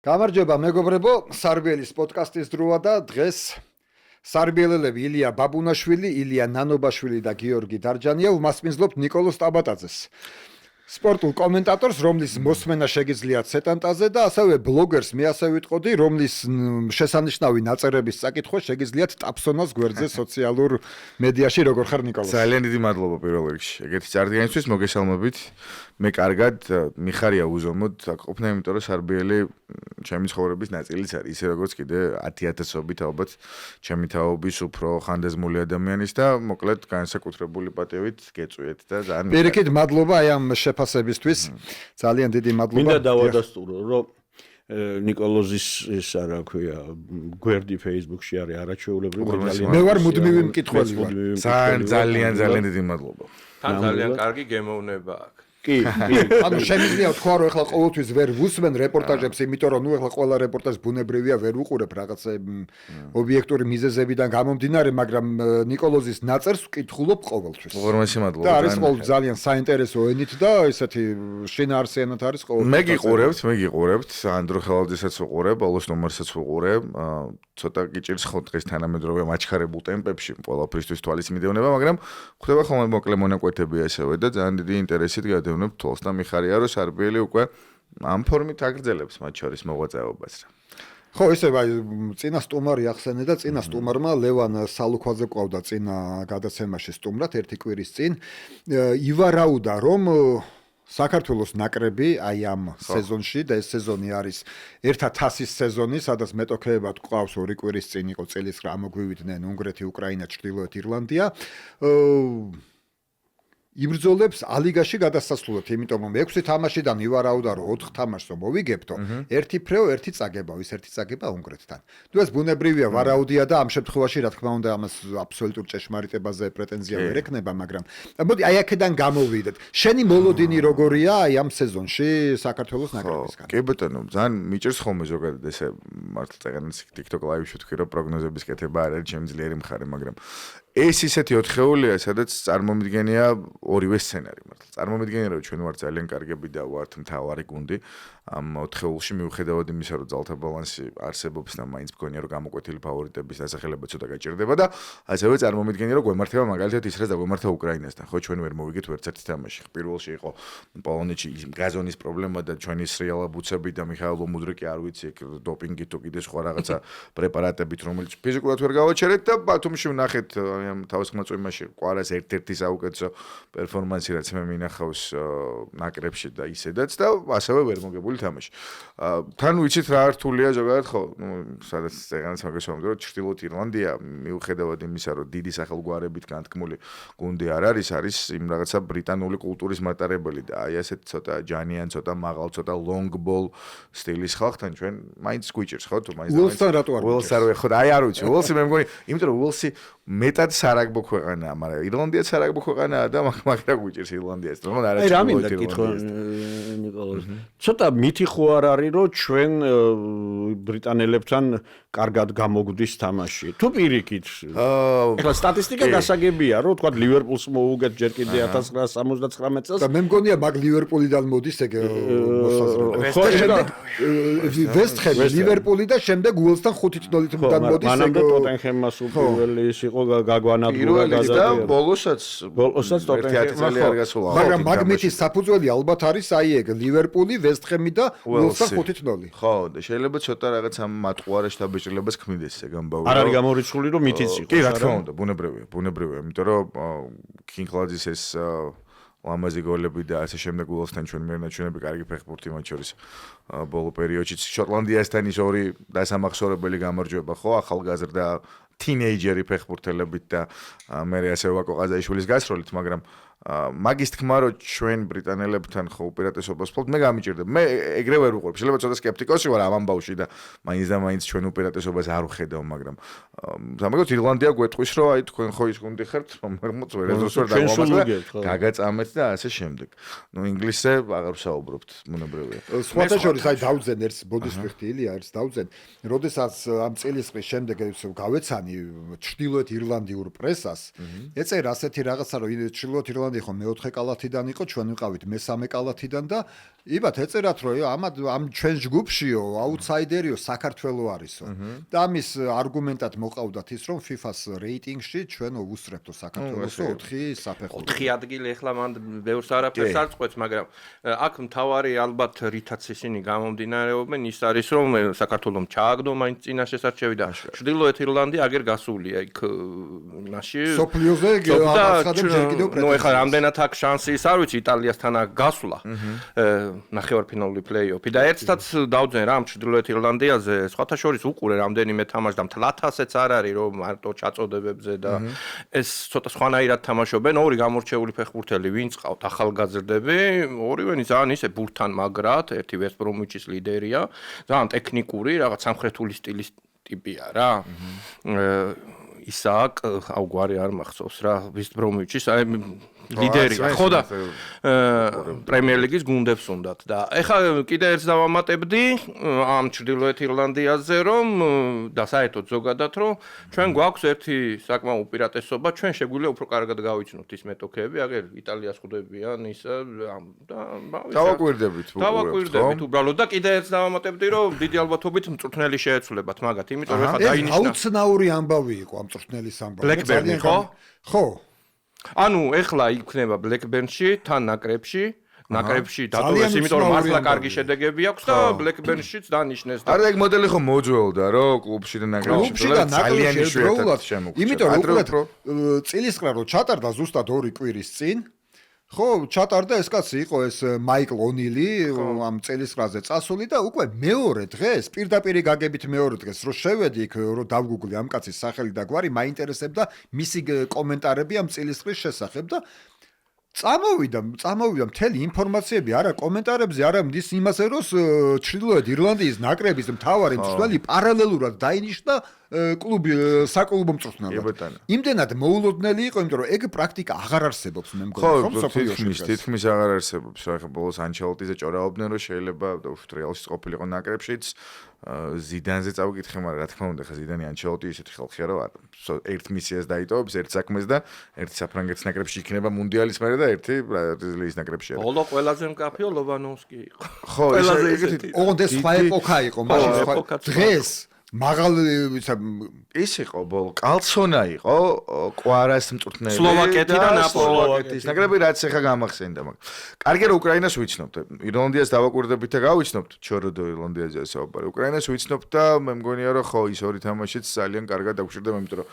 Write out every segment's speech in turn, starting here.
გამარჯობა მეგობრებო, სარბიელის პოდკასტის დროა და დღეს სარბიელელები ილია ბაბუნაშვილი, ილია ნანობაშვილი და გიორგი დარჯანია ვმასპინძლობთ ნიკოლოზ ტაბატაძეს. სპორტულ კომენტატორს, რომლის მოსმენა შეგიძლიათ სეტანტაზე და ასევე ბლოგერს მე ასე ვიტყოდი, რომლის შესანიშნავი ნაწერების წაკითხვა შეგიძლიათ ტაფსონას გვერდზე სოციალურ მედიაში. როგორ ხარ ნიკოლოზ? ძალიან დიდი მადლობა პირველ რიგში. ეგეთი წარდგენისთვის მოგესალმებით. მე კარგად მიხარია უზომოდ აქ ყოფნა, იმიტომ რომ სარბიელი ჩემი ცხოვრების ნაწილიც არის, ისე როგორც კიდე 10,000-ობით ალბათ ჩემი თაობის უფრო ხანდაზმული ადამიანის და მოკლედ განსაკუთრებული პატივით გეწვიეთ და ძალიან პირიქით მადლობა აი ამ შეფასებისთვის. ძალიან დიდი მადლობა. მინდა დავადასტურო, რომ ნიკოლოზის ეს რა ქვია, გვერდი Facebook-ში არის არაჩვეულებრივი ძალიან. მე ვარ მუდმივი მკითხველი. ძალიან დიდი მადლობა. თან ძალიან კარგი გემოვნება აქვს. კი. ანუ შემიძლია თქვა რომ ეხლა ყოველთვის ვერ ვუსმენ რეპორტაჟებს, იმიტომ რომ ნუ ეხლა ყველა რეპორტაჟი ბუნებრივია ვერ უყურებ რაღაც ობიექტური მიზეზებიდან გამომდინარე, მაგრამ ნიკოლოზის ნაწერს ვკითხულობ ყოველთვის. უღრმესი მადლობა. და არის ძალიან საინტერესო ენით და ესეთი შინაარსიანად არის ყოველთვის. მე გიყურებთ, ანდრო ხელავდისაც ვუყურებ, ბოლოს ნომერსაც ვუყურებ. ცოტა გიჭირს ხო დღეს თანამედროვე მაჩხარებულ ტემპებში ყველაფრისთვის თვალის მიდევნება, მაგრამ ხვდება ხოლმე მოკლე მონაკვეთები ასევე და ძალიან დიდი ინტერესით გადავდევნებ თვალს და მიხარია რომ სარბიელი უკვე ამ ფორმით აგრძელებს მათ შორის მოღვაწეობას. ხო, ისე აი წინა სტუმარი ახსენე და წინა სტუმარმა ლევან სალუქვაძე ყავდა წინა გადაცემაში სტუმრად ერთი კვირის წინ. ივარაუდა რომ საქართველოს ნაკრები აი ამ სეზონში და ეს სეზონი არის ერთა თასის სეზონი, სადაც მეტოქეებად ყავს ორი კვირის წინ იყო წელიწად ამოგვივიდნენ უნგრეთი, უკრაინა, ჩრდილოეთ ირლანდია. იბრძოლებს ალიგაში გადასასვლელად, იმიტომ რომ 6 თამაშიდან ივარაუდა რომ 4 თამაშს მოვიგებთო, ერთი ფრეო, ერთი წაგება, ის ერთი წაგება უნგრეთთან. თუ ეს ბუნებრივია ვარაუდია და ამ შემთხვევაში რა თქმა უნდა ამას აბსოლუტურ ჭეშმარიტებაზე პრეტენზია ვერ ექნება, მაგრამ მოდი აი აქედან გამოვიდეთ. შენი მოლოდინი როგორია აი ამ სეზონში საქართველოს ნაკრებისგან? კი ბატონო, ძალიან მიჭირს ხოლმე ზოგადად ესე მართლა წეგანაც TikTok live-ში თქვი რომ პროგნოზების კეთება არ არის ჩემი ძლიერი მხარე, მაგრამ ეს ისეთი ოთხეულია, სადაც წარმომიდგენია ორივე სცენარი მართლა. წარმომიდგენია რომ ჩვენ ვართ ძალიან კარგები და ვართ მთავარი გუნდი. ამ ოთხეულში მიუხედავად იმისა, რომ ძალთა ბალანსი არსებობს და მაინც მგონია რომ გამოკვეთილი ფავორიტების დასახელება ცოტა გაჭირდება და ასევე წარმომიდგენია რომ გვემართება მაგალითად ის რაც დაგვემართა უკრაინასთან. ხო, ჩვენ ვერ მოვიგეთ ვერცერთი თამაში. პირველში იყო პოლონეთში გაზონის პრობლემა და ჩვენი სრიალა ბუცები და მიხაილ მუდრიკი არ ვიცი დოპინგით თუ კიდე სხვა რაღაცა პრეპარატებით, რომელიც ფიზიკურად ვერ გავაჩერეთ და ბათუმში ვნახეთ ამ თავისხმაწვიმაში ყვარას ერთ-ერთი საუკეთესო პერფორმანსი რაც მე მინახავს ნაკრებში და ისედაც და ასევე ვერ მოგებული თამაში. თან ვიცით რა რთულია ზოგადად ხო, სადაც წეგანაც მაგასვამდა რომ ჩრდილოეთ ირლანდია მიუხედავად იმისა რომ დიდი სახელგვარებით განთქმული გუნდი არ არის იმ რაღაცა ბრიტანული კულტურის მატარებელი და აი ასეთ ცოტა ჯანიან, ცოტა მაღალ, ცოტა long ball სტილის ხალხთან ჩვენ მაინც გვიჭირს ხო თუ მაინც უელსთან რატო არ უელს არ ვეხოთ, აი არ ვიცი, უელსი მე მგონი, იმიტომ რომ უელსი მეტად სარაგბო ქვეყანაა, მაგრამ ირლანდიაც სარაგბო ქვეყანაა და მაგრამ გვიჭირს ირლანდიას. აი რა მინდა გითხო ნიკოლოზ. ცოტა მითი ხო არ არის რომ ჩვენ ბრიტანელებთან კარგად გამოგვდის თამაში. თუ პირიქით. ეხლა სტატისტიკა გასაგებია რომ თქვა ლივერპულს მოუგეთ ჯერ კიდე 1979 წელს. და მე მგონია მაგ ლივერპულიდან მოდის ეგ მოსაზრება. ხო, შემდეგ ვესტჰემი, ლივერპული და შემდეგ უელსთან 5-0-დან მოდის ეგ. მანამდე ტოტენჰემს პირველი ის იყო გაგვანადგურა და ბოლოსაც ტოტენჰემმა არ გასულა. მაგრამ მაგმითის საფუძველი ალბათ არის აი ეგ ლივერპული, ვესტჰემი და უელსთან 5-0. ხო, და შეიძლება ცოტა რაღაც ამ მატყუარაში დაბეჭდილებას ქმნიდეს ეგ ამბავი. არ არის გამორიცხული რომ მითიც იყოს. კი, რა თქმა უნდა, ბუნებრივია, იმიტომ რომ კინგლადის ეს ლამაზი გოლები და ასე შემდეგ უელსთან ჩვენ მერნაჩვენები კარგი ფეხბურთი მათ შორის ბოლო პერიოდში შოტლანდიასთან ის ორი დასამახსოვრებელი გამარჯვება ხო ახალგაზრდა თინეიჯერი ფეხბურთელებით და მე ასე ვაკო ყაზაიშვილის გასროლით, მაგრამ მაგის თქმა რომ ჩვენ ბრიტანელებთან ხო უპირატესობას ვფლობთ, მე გამიჭირდება. მე ეგრე ვერ ვუყურებ. შეიძლება ცოტა სკეპტიკოსი ვარ ამ ამბავში და მაინც და მაინც ჩვენ უპირატესობას არ ვხედავ, მაგრამ სამაგოთ ირლანდია გვეტყვის რომ აი თქვენ ხო ის გუნდი ხართ, რომელმაც ვერასდროს ვერ დაგვამოწმეთ, გაგაწამეთ და ასე შემდეგ. ნუ ინგლისზე აღარ ვსაუბრობთ, ბუნებრივია. სხვათა შორის აი დავძენ ერთს ბოდისფრიხტი ილია ერთს დავძენ. როდესაც ამ წელიწადის შემდეგ გავეცანი ჩრდილოეთ ირლანდიურ პრესას, ეწერა ასეთი რაღაცა რომ ჩრდილოეთ ირლანდია ირლანდია ხო მეოთხე კალათიდან იყო, ჩვენ ვიყავით მესამე კალათიდან და იბათ ეწერათ რომ ამ ჩვენ ჯგუფშიო აუთსაიდერიო საქართველო არისო. და ამის არგუმენტად მოყავდათ ის რომ FIFA-ს რეიტინგში ჩვენ ვუსწრებთო საქართველოსო 4 საფეხური. 4 ადგილი ეხლა მან ბევრს არაფერს არ წყვეტს, მაგრამ აქ მთავარი ალბათ რითაც ისინი გამომდინარეობენ ის არის რომ საქართველოს ჩააგდო მაინც წინაშესარჩევი და ჩრდილოეთ ირლანდია აგერ გასულია იქ იმაში. სოფლიოზე აცხადებს ჯერ კიდევ პრეტენზიას. ნუ ეხლა რამდენად აქ შანსი ის არ ვიცი იტალიასთან აქ გასვლა. ნახევარფინალური პლეი-ოფი და ერთსაც დავძენ რა ჩრდილოეთ ირლანდიაზე სხვათა შორის უყურე რამდენიმე თამაშს და მთლათასეც არ არის რომ მარტო ჩაწოდებებზე და ეს ცოტა სხვანაირად თამაშობენ ორი გამორჩეული ფეხბურთელი ვინც ყავთ ახალგაზრდები ორივენი ძალიან ისე ბურთან მაგრად ერთი ვესტ ბრომვიჩის ლიდერია ძალიან ტექნიკური რაღაც სამხრეთული სტილის ტიპია რა ისააკ აუგვარი არ მახსოვს რა ვესტ ბრომვიჩის აი ლიდერია ხო და პრემიერ ლიგის გუნდებს უნდათ და ეხლა კიდე ერთს დავამატებდი ამ ჩრდილოეთ ირლანდიაზე რომ და საერთოდ ზოგადად რომ ჩვენ გვაქვს ერთი საკმაო უპირატესობა ჩვენ შეგვიძლია უფრო კარგად გავიცნოთ ის მეტოქეები აგერ იტალიას ხვდებიან ისა და დავაკვირდებით უბრალოდ და კიდე ერთს დავამატებდი რომ დიდი ალბათობით მწვრთნელი შეეცვლებათ მაგათ იმიტომ რომ ეხლა დაინიშნა აუცნაური ამბავი იყო ამ მწვრთნელის ამბავი ბლეკბერნი ხო ანუ ეხლა იქნება ბლეკბერნში თან ნაკრებში დატოვეს იმიტომ რომ მართლა კარგი შედეგები აქვს და ბლეკბერნშიც დანიშნეს და არა ეგ მოდელი ხო მოძველდა რომ კლუბში და ნაკრებში ძალიან შეერთად შემოგჭირდა იმიტომ რომ უყურეთ წილისყრა რომ ჩატარდა ზუსტად 2 კვირის წინ ხო ჩატარდა ეს კაცი იყო ეს მაიკლ ონილი ამ წელისყრაზე წასული და უკვე მეორე დღეს პირდაპირ გაგებით მეორე დღეს რომ შევედი იქ რომ დავგუგლი ამ კაცის სახელი და გვარი მაინტერესებდა მისი კომენტარები ამ წელისყრის შესახებ და წამოვიდა მთელი ინფორმაციები არა კომენტარებზე არა მის იმაზე რომ ჩრდილოეთ ირლანდიის ნაკრების მთავარი მწვრთნელი პარალელურად დაინიშნა საკლუბო მწვრთნელად. იმდენად მოულოდნელი იყო, იმიტომ რომ ეგ პრაქტიკა აღარ არსებობს მე მგონი ხო თითქმის აღარ არსებობს. ახლა ბოლოს ანჩელოტიზე ჭორაობდნენ რომ შეიძლება რეალში ყოფილიყო ნაკრებშიც ზიდანზე წავიკითხე, მაგრამ რა თქმა უნდა, ხა ზიდანი ანჩელოტი ისეთი ხალხია, რომ ერთ მისიას დაიტოვებს, ერთ საქმეს და ერთი საფრანგეთის ნაკრებში იქნება მუნდიალის მერე და ერთი ბრაზილიის ნაკრებში არის. ბოლო ყველაზე მკაფიო ლობანოვსკი იყო. ხო, ესეთი ოღონდ ეს სხვა ეპოქა იყო, მაგრამ დღეს მაღალი ის იყო ბოლო კალცონა იყო კვარას მწვრთნელი სლოვაკეთიდან სლოვაკეთის ნაკრები რაც ახლა გამახსენდა მაგ. კარგი რომ უკრაინას ვიცნობთ. ირლანდიას დავაკვირდებით და გავიცნობთ ჩოროდო ირლანდიაზე საუბარი. უკრაინას ვიცნობთ და მე მგონია რომ ხო ის ორი თამაშიც ძალიან კარგად დაგვჭირდა, იმიტომ რომ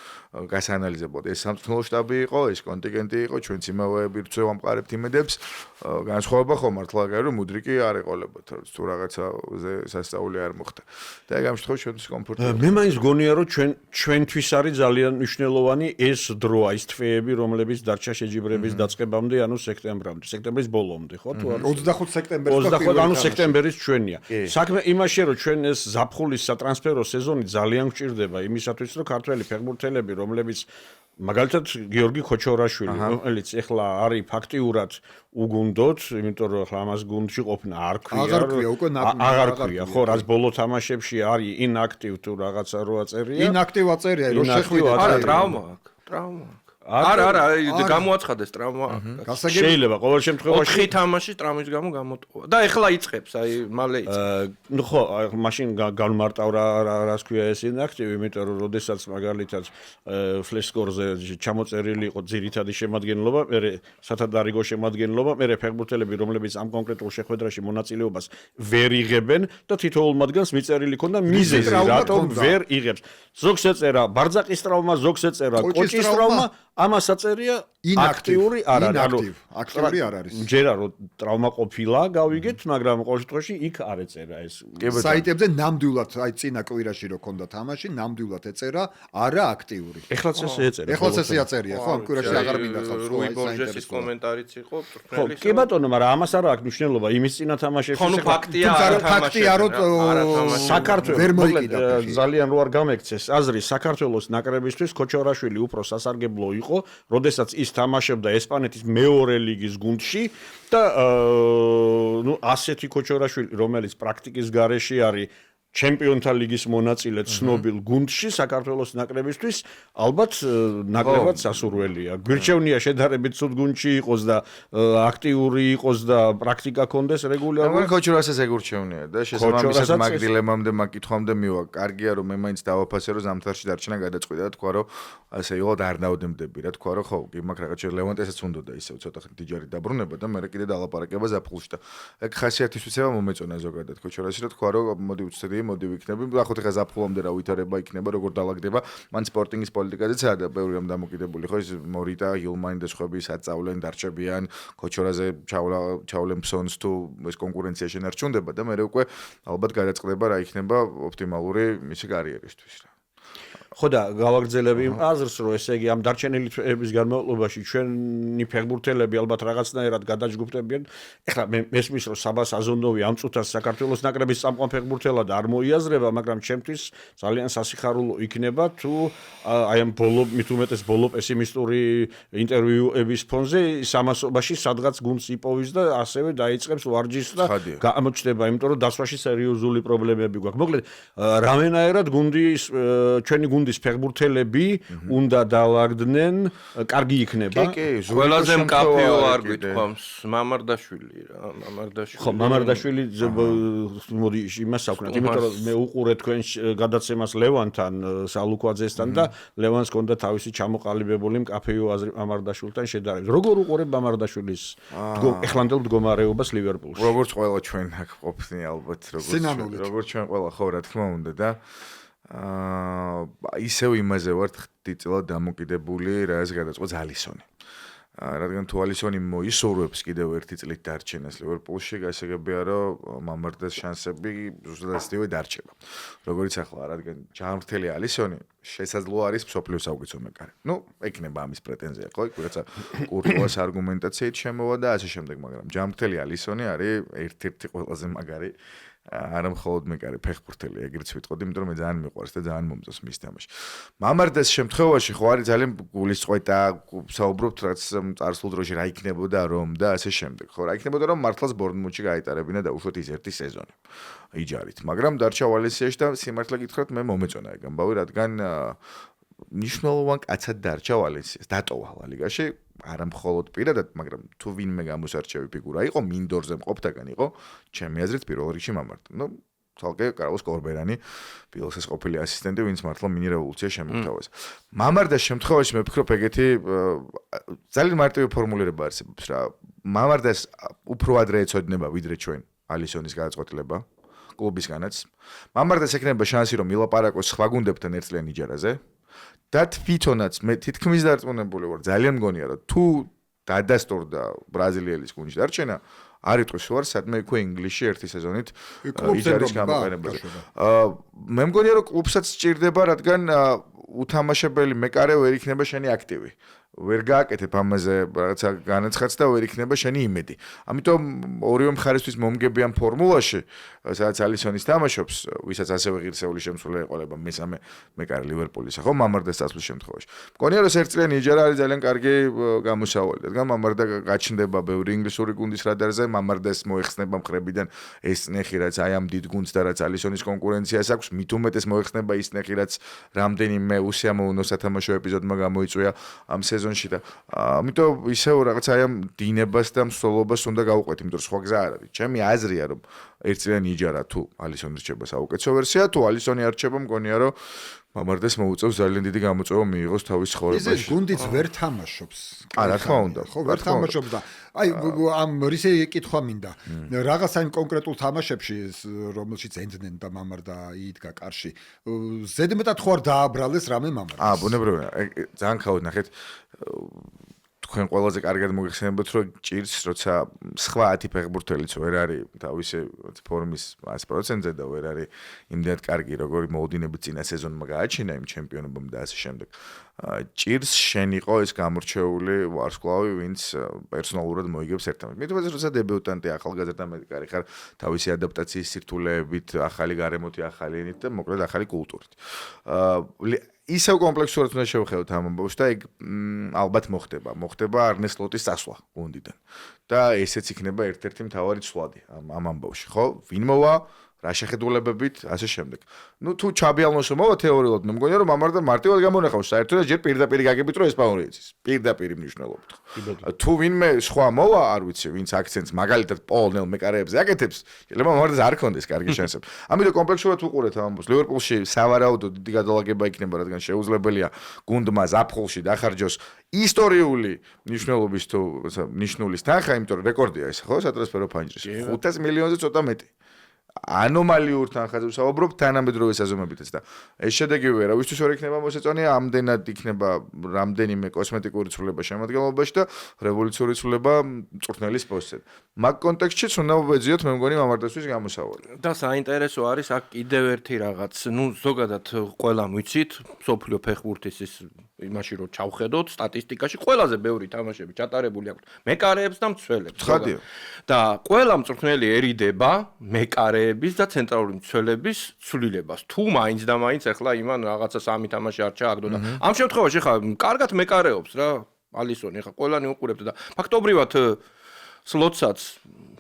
გასაანალიზებლად ეს სამწვრთნელო შტაბი იყო, ეს კონტინგენტი იყო, ჩვენც იმავეები რწევ ამყარებთ იმედებს. განსხვავება ხო მართლა გარი რომ მუდრიკი არ ეყოლებათ, თუ რაღაცაზე სასწაული არ მოხდა. და ეგ ამ შემთხვევაში ჩვენთვის მე მაინც გონია რომ ჩვენთვის არის ძალიან მნიშვნელოვანი ეს დროა ის თვეები რომლებიც დარჩა შეჯიბრების დაწყებამდე ანუ სექტემბრამდე სექტემბრის ბოლომდე ხო თუ არა 25 სექტემბერს 25 ანუ სექტემბერის ჩვენია საქმე იმაშია რომ ჩვენ ეს ზაფხულის სატრანსფერო სეზონი ძალიან გვჭირდება იმისათვის რომ ქართველი ფეხბურთელები რომლებიც მაგალითად გიორგი ხოჩორაშვილი რომელიც ეხლა არის ფაქტიურად უგუნდოთ იმიტომ რომ ახლა ამას გუნდში ყოფნა არ ქვია ხო რაც ბოლო თამაშებში არის inactive თუ რაღაცა რო აწერია inactive აწერია რო შეხვიდა არა ტრავმა არა გამოაცხადეს ტრავმა შეიძლება ყოველ შემთხვევაში 4 თამაში ტრავმის გამო გამოტყვა და ეხლა იწყებს აი მალე იწყებს ნუ ხო მაშინ განმარტავ რას ქვია ეს inactive იმიტომ რომ როდესაც მაგალითად ფლეშსკორზე ჩამოწერილი იყო ძირითადი შემადგენლობა მე სათადარიგო შემადგენლობა მე ფეხბურთელები რომლებიც ამ კონკრეტულ შეხვედრაში მონაწილეობას ვერ იღებენ და თითოეულ მათგანს მიწერილი ქონდა მიზეზი რატომ ვერ იღებს ზოგს ეწერა ბარძაყის ტრავმა ზოგს ეწერა კოჭის ტრავმა ამას აწერია აქტიური არ არის. აქტიური არ არის. ჯერა რომ ტრავმა ყოფილა, გავიგეთ, მაგრამ ყოველ შემთხვევაში იქ არ ეწერა ეს. საიტებზე ნამდვილად, აი წინა კვირაში რო ქონდა თამაში, ნამდვილად ეწერა არა აქტიური. ეხლაც ესე ეწერა. ეხლაც ესე აწერია, ხო, ამ კვირაში აღარ მინდა ხალხს რუი ბორჟესის კომენტარიც იყო მწვრთნელის. კი ბატონო, მაგრამ ამას არ აქვს მნიშვნელობა, იმის წინა თამაშებში ხო, ფაქტია რომ საქართველოს ვერ მოიკიდა. ძალიან რო არ გამექცეს აზრი საქართველოს ნაკრებისთვის ქოჩორაშვილი უფრო სასარგებლო იყო, როდესაც ის თამაშობდა ესპანეთის მეორე ლიგის გუნდში და ნუ ასეთი ქოჩორაშვილი რომელიც პრაქტიკის გარეშე არის ჩემპიონთა ლიგის მონაწილე ცნობილ გუნდში საქართველოს ნაკრებისთვის ალბათ ნაკლებად სასურველია. გვირჩევნია შედარებით ცუდ გუნდში იყოს და აქტიური იყოს და პრაქტიკა კონდეს რეგულარულად. ქოჩურასაც ეგურჩევნია და შესაბამისად მაგდილემამდე მაგკითხვამდე მივა. კარგია რომ მე მაინც დავაფასე რომ ზამთარში დარჩენა გადაწყვიტა და თქვა რომ ასე იყო და არ დავდემდები რა თქვა რომ ხო კი მაგ რაღაც ლევანტესაც უნდოდა ისევ ცოტა ხნით იჯარი დაბრუნება და მე კიდე დალაპარაკება ზაფხულში და ეგ ხასიათის ვიცება მომეწონა ზოგადად ქოჩურასი რომ თქვა რომ მოდი უცდები მოდი ვიქნები. ახლა ხა ზაფხულამდე რა ვითარება იქნება, როგორ დალაგდება. მან სპორტინგის პოლიტიკაზე ცადა ბევრი რამ დამოკიდებული ხო ის მორიტა, ჰილმანი და სხვები საწავლენ, დარჩებიან, ქოჩორაზე ჩავლენ ფსონს თუ ეს კონკურენცია შენარჩუნდება და მე უკვე ალბათ გადაწყდება რა იქნება ოპტიმალური მისი კარიერისთვის რა. ხო და გავაგრძელები იმ აზრს, რომ ესე იგი ამ დარჩენილი თვეების განმავლობაში ჩვენი ფეხბურთელები ალბათ რაღაცნაირად გადაჯგუფდებიან. ეხლა მე მესმის რომ საბა საზონოვი ამ წუთას საქართველოს ნაკრების წამყვან ფეხბურთელად არ მოიაზრება, მაგრამ ჩემთვის ძალიან სასიხარულო იქნება თუ აი ამ მით უმეტეს ბოლო პესიმისტური ინტერვიუების ფონზე სამასობაში სადღაც გუნდს იპოვის და ასევე დაიწყებს ვარჯიშს და გამოჩნდება, იმიტომ რომ დასვაში სერიოზული პრობლემები გვაქვს. მოკლედ რამენაერად გუნდის ჩვენი გუნდის ფეხბურთელები უნდა დავაგდნენ, კარგი იქნება. ყველაზე მკაფიო არ გვითხოვს მამარდაშვილი რა, მამარდაშვილი. ხო, მამარდაშვილი მოდი იმას აქვთ, იმიტომ რომ მე უყურე თქვენ გადაცემას ლევანთან, სალუკვაძესთან და ლევანს ჰქონდა თავისი ჩამოყალიბებული მკაფიო აზრი მამარდაშვილთან შედარებით. როგორ უყურებ მამარდაშვილის ეხლანდელ მდგომარეობას ლივერპულში? როგორც ყველა ჩვენ აქ ყოფნი ალბათ, როგორც ჩვენ ყველა ხო რა თქმა უნდა და ისევ იმაზე ვართ ხდიწილად დამოკიდებული, რაც გადაწყვეტს ალისონი. რადგან თუ ალისონი მოისურვებს კიდევ ერთი წლით დარჩენას ლივერპულში, გასაგებია რომ მამარდას შანსები ზუსტად ისევე დარჩება. როგორც ახლა, რადგან ჯანმრთელი ალისონი შესაძლოა არის მსოფლიოს საუკეთესო მეკარე. ნუ, ექნება ამის პრეტენზია, ხო? ვიღაცა კურტუას არგუმენტაციით შემოვა და ასე შემდეგ, მაგრამ ჯანმრთელი ალისონი არის ერთ-ერთი ყველაზე მაგარი არა მხოლოდ მეკარე ფეხბურთელი, ეგრეც ვიტყოდი, იმიტომ რომ მე ძალიან მიყვარს და ძალიან მომწონს მის თამაში. მამარდას შემთხვევაში ხო არის ძალიან გულისწყეთა, საუბრობთ რაც წარსულ დროში რა იქნებოდა რომ და ასე შემდეგ. ხო, რა იქნებოდა რომ მართლაც ბორნმუთში გაეტარებინა და უშუალოდ ის ერთი სეზონი იჯარით. მაგრამ დარჩა ვალენსიაში და სიმართლე გითხრათ, მე მომეწონა ეგ ამბავი, რადგან მნიშვნელოვან კაცად დარჩა ვალენსიას, დატოვა ლა ლიგაში. არა მხოლოდ პირადად, მაგრამ თუ ვინმე გამოსარჩევი ფიგურა იყო, მინდორზე მყოფთაგან იყო, ჩემი აზრით პირველ რიგში მამარდა. ნუ თალკე კარლოს კორბერანი, ბილსის ყოფილი ასისტენტი, ვინც მართლა მინი რევოლუცია შემოთავაზა. მამარდას შემთხვევაში მე ვფიქრობ ეგეთი ძალიან მარტივი ფორმულირება არსებობს რა. მამარდას უფრო ადრე ეცოდინება ვიდრე ჩვენ ალისონის გადაწყვეტილება კლუბისგანაც. მამარდას ექნება შანსი რომ ილაპარაკოს სხვა გუნდებთან ერთწლიან იჯარაზე. და თვითონაც მე თითქმის დარწმუნებული ვარ, ძალიან მგონია რომ თუ დადასტურდა ბრაზილიელის გუნდში დარჩენა, არ იტყვის ვარ სადმე უკვე ინგლისში ერთი სეზონით იჯარის გამოყენებაზე. მე მგონია რომ კლუბსაც სჭირდება, რადგან უთამაშებელი მეკარე ვერ იქნება შენი აქტივი. ვერ გააკეთებ ამაზე რაღაცა განაცხადს და ვერ იქნება შენი იმედი. ამიტომ ორივე მხარისთვის მომგებიან ფორმულაში, სადაც ალისონის თამაშობს, ვისაც ასევე ღირსეული შემსრულებელი ეყოლება მესამე მეკარე ლივერპულის, ხო, მამარდას წასვლის შემთხვევაში. მგონია რომ ერთწლიანი იჯარა არის ძალიან კარგი გამოსავალი, რადგან მამარდა გაჩნდება ბევრი ინგლისური გუნდის რადარზე, მამარდას მოეხსნება მხრებიდან ეს ნეხი, რაც აი ამ დიდ გუნდს და რაც ალისონის კონკურენციას აქვს, მით უმეტეს მოეხსნება ის ნეხი, რაც რამდენიმე უსიამოვნო სათამაშო ეპიზოდმა გამოიწვია ამ სეზონში და ამიტომ ისევ რაღაც აი ამ დინებას და მსვლელობას უნდა გავუყვეთ, იმიტომ რომ სხვა გზა არ არის. ჩემი აზრია რომ ერთწლიანი იჯარა თუ ალისონი რჩება საუკეთესო ვერსია, თუ ალისონი არ რჩება, მგონია რომ მამარდას მოუწევს ძალიან დიდი გამოწვევა მიიღოს თავის ცხოვრებაში. ეს გუნდიც ვერ თამაშობს. რა თქმა უნდა. ხო, ვერ თამაშობს და აი ამ რისე კითხვა მინდა. რაღაც აი კონკრეტულ თამაშებში რომელშიც ენდნენ და მამარდა იდგა კარში. ზედმეტად ხო არ დააბრალეს რამე მამარდას. ბუნებრივია. ძალიან ხაოდ ნახეთ თქვენ ყველაზე კარგად მოგეხსენებათ რომ ჭირს როცა სხვა 10 ფეხბურთელიც ვერ არის თავისი ფორმის 100%-ზე და ვერ არის იმდენად კარგი როგორი მოუდინებით წინა სეზონმა გააჩინა იმ ჩემპიონობამ და ასე შემდეგ. ჭირს შენ იყო ეს გამორჩეული ვარსკვლავი ვინც პერსონალურად მოიგებს ერთმანეთს. მე თვითონ როცა დებიუტანტი ახალგაზრდა მეკარე ხარ თავისი ადაპტაციის სირთულეებით, ახალი გარემოთი, ახალი ენით და მოკლედ ახალი კულტურით. ისევ კომპლექსურად უნდა შევხედოთ ამ ამბავს და ეგ ალბათ მოხდება არნე სლოტის წასვლა გუნდიდან და ესეც იქნება ერთ-ერთი მთავარი ცვლადი ამ ამბავში, ხო? ვინ მოვა, რა შეხედულებებით, ასე შემდეგ. ნუ თუ ჩაბი ალონსო მოვა თეორიულად, მე მგონია რომ მამარდა მარტივად გამონახავს საერთოდ და ჯერ პირდაპირ გაგებით რომ ესპანური იცის. პირდაპირ მნიშვნელობით. თუ ვინმე სხვა მოვა, არ ვიცი, ვინც აქცენტს მაგალითად პოლ მეკარეებზე აკეთებს, შეიძლება მამარდას არ ქონდეს კარგი შანსები. ამიტომ კომპლექსურად უყურეთ ამ ამბავს. ლივერპულში სავარაუდოდ დიდი გადალაგება იქნება, რადგან შეუძლებელია გუნდმა ზაფხულში დახარჯოს ისტორიული მნიშვნელობის თუ ნიშნულის თანხა, იმიტომ რომ რეკორდია ეს ხო სატრანსფერო ფანჯრის 500 მილიონზე ცოტა მეტი. ანომალიურ თანხაზე ვსაუბრობ თანამედროვე საზომებითაც და ეს შედეგი ვერა ვისთვის ვერ იქნება მოსაწონია ამდენად იქნება რამდენიმე კოსმეტიკური ცვლილება შემადგენლობაში და რევოლუციური ცვლილება მწვრთნელის პოსტზე. მაგ კონტექსტშიც უნდა ვეძიოთ მე მგონი მამარდასთვის გამოსავალი. და საინტერესო არის აქ კიდევ ერთი რაღაც, ნუ ზოგადად ყველამ ვიცით, სოფლიო ფეხბურთის ის იმაში რომ ჩავხედოთ სტატისტიკაში ყველაზე ბევრი თამაშები ჩატარებული აქვს მეკარეებს და მცველებს. ცხადია. და ყველა მწვრთნელი ერიდება მეკარეების და ცენტრალური მცველების ცვლილებას. თუ მაინც და მაინც ახლა იმან რაღაცა სამი თამაში არ ჩააგდო და ამ შემთხვევაში ხა კარგად მეკარეობს რა ალისონი ხა ყველანი უყურებთ და ფაქტობრივად სლოტსაც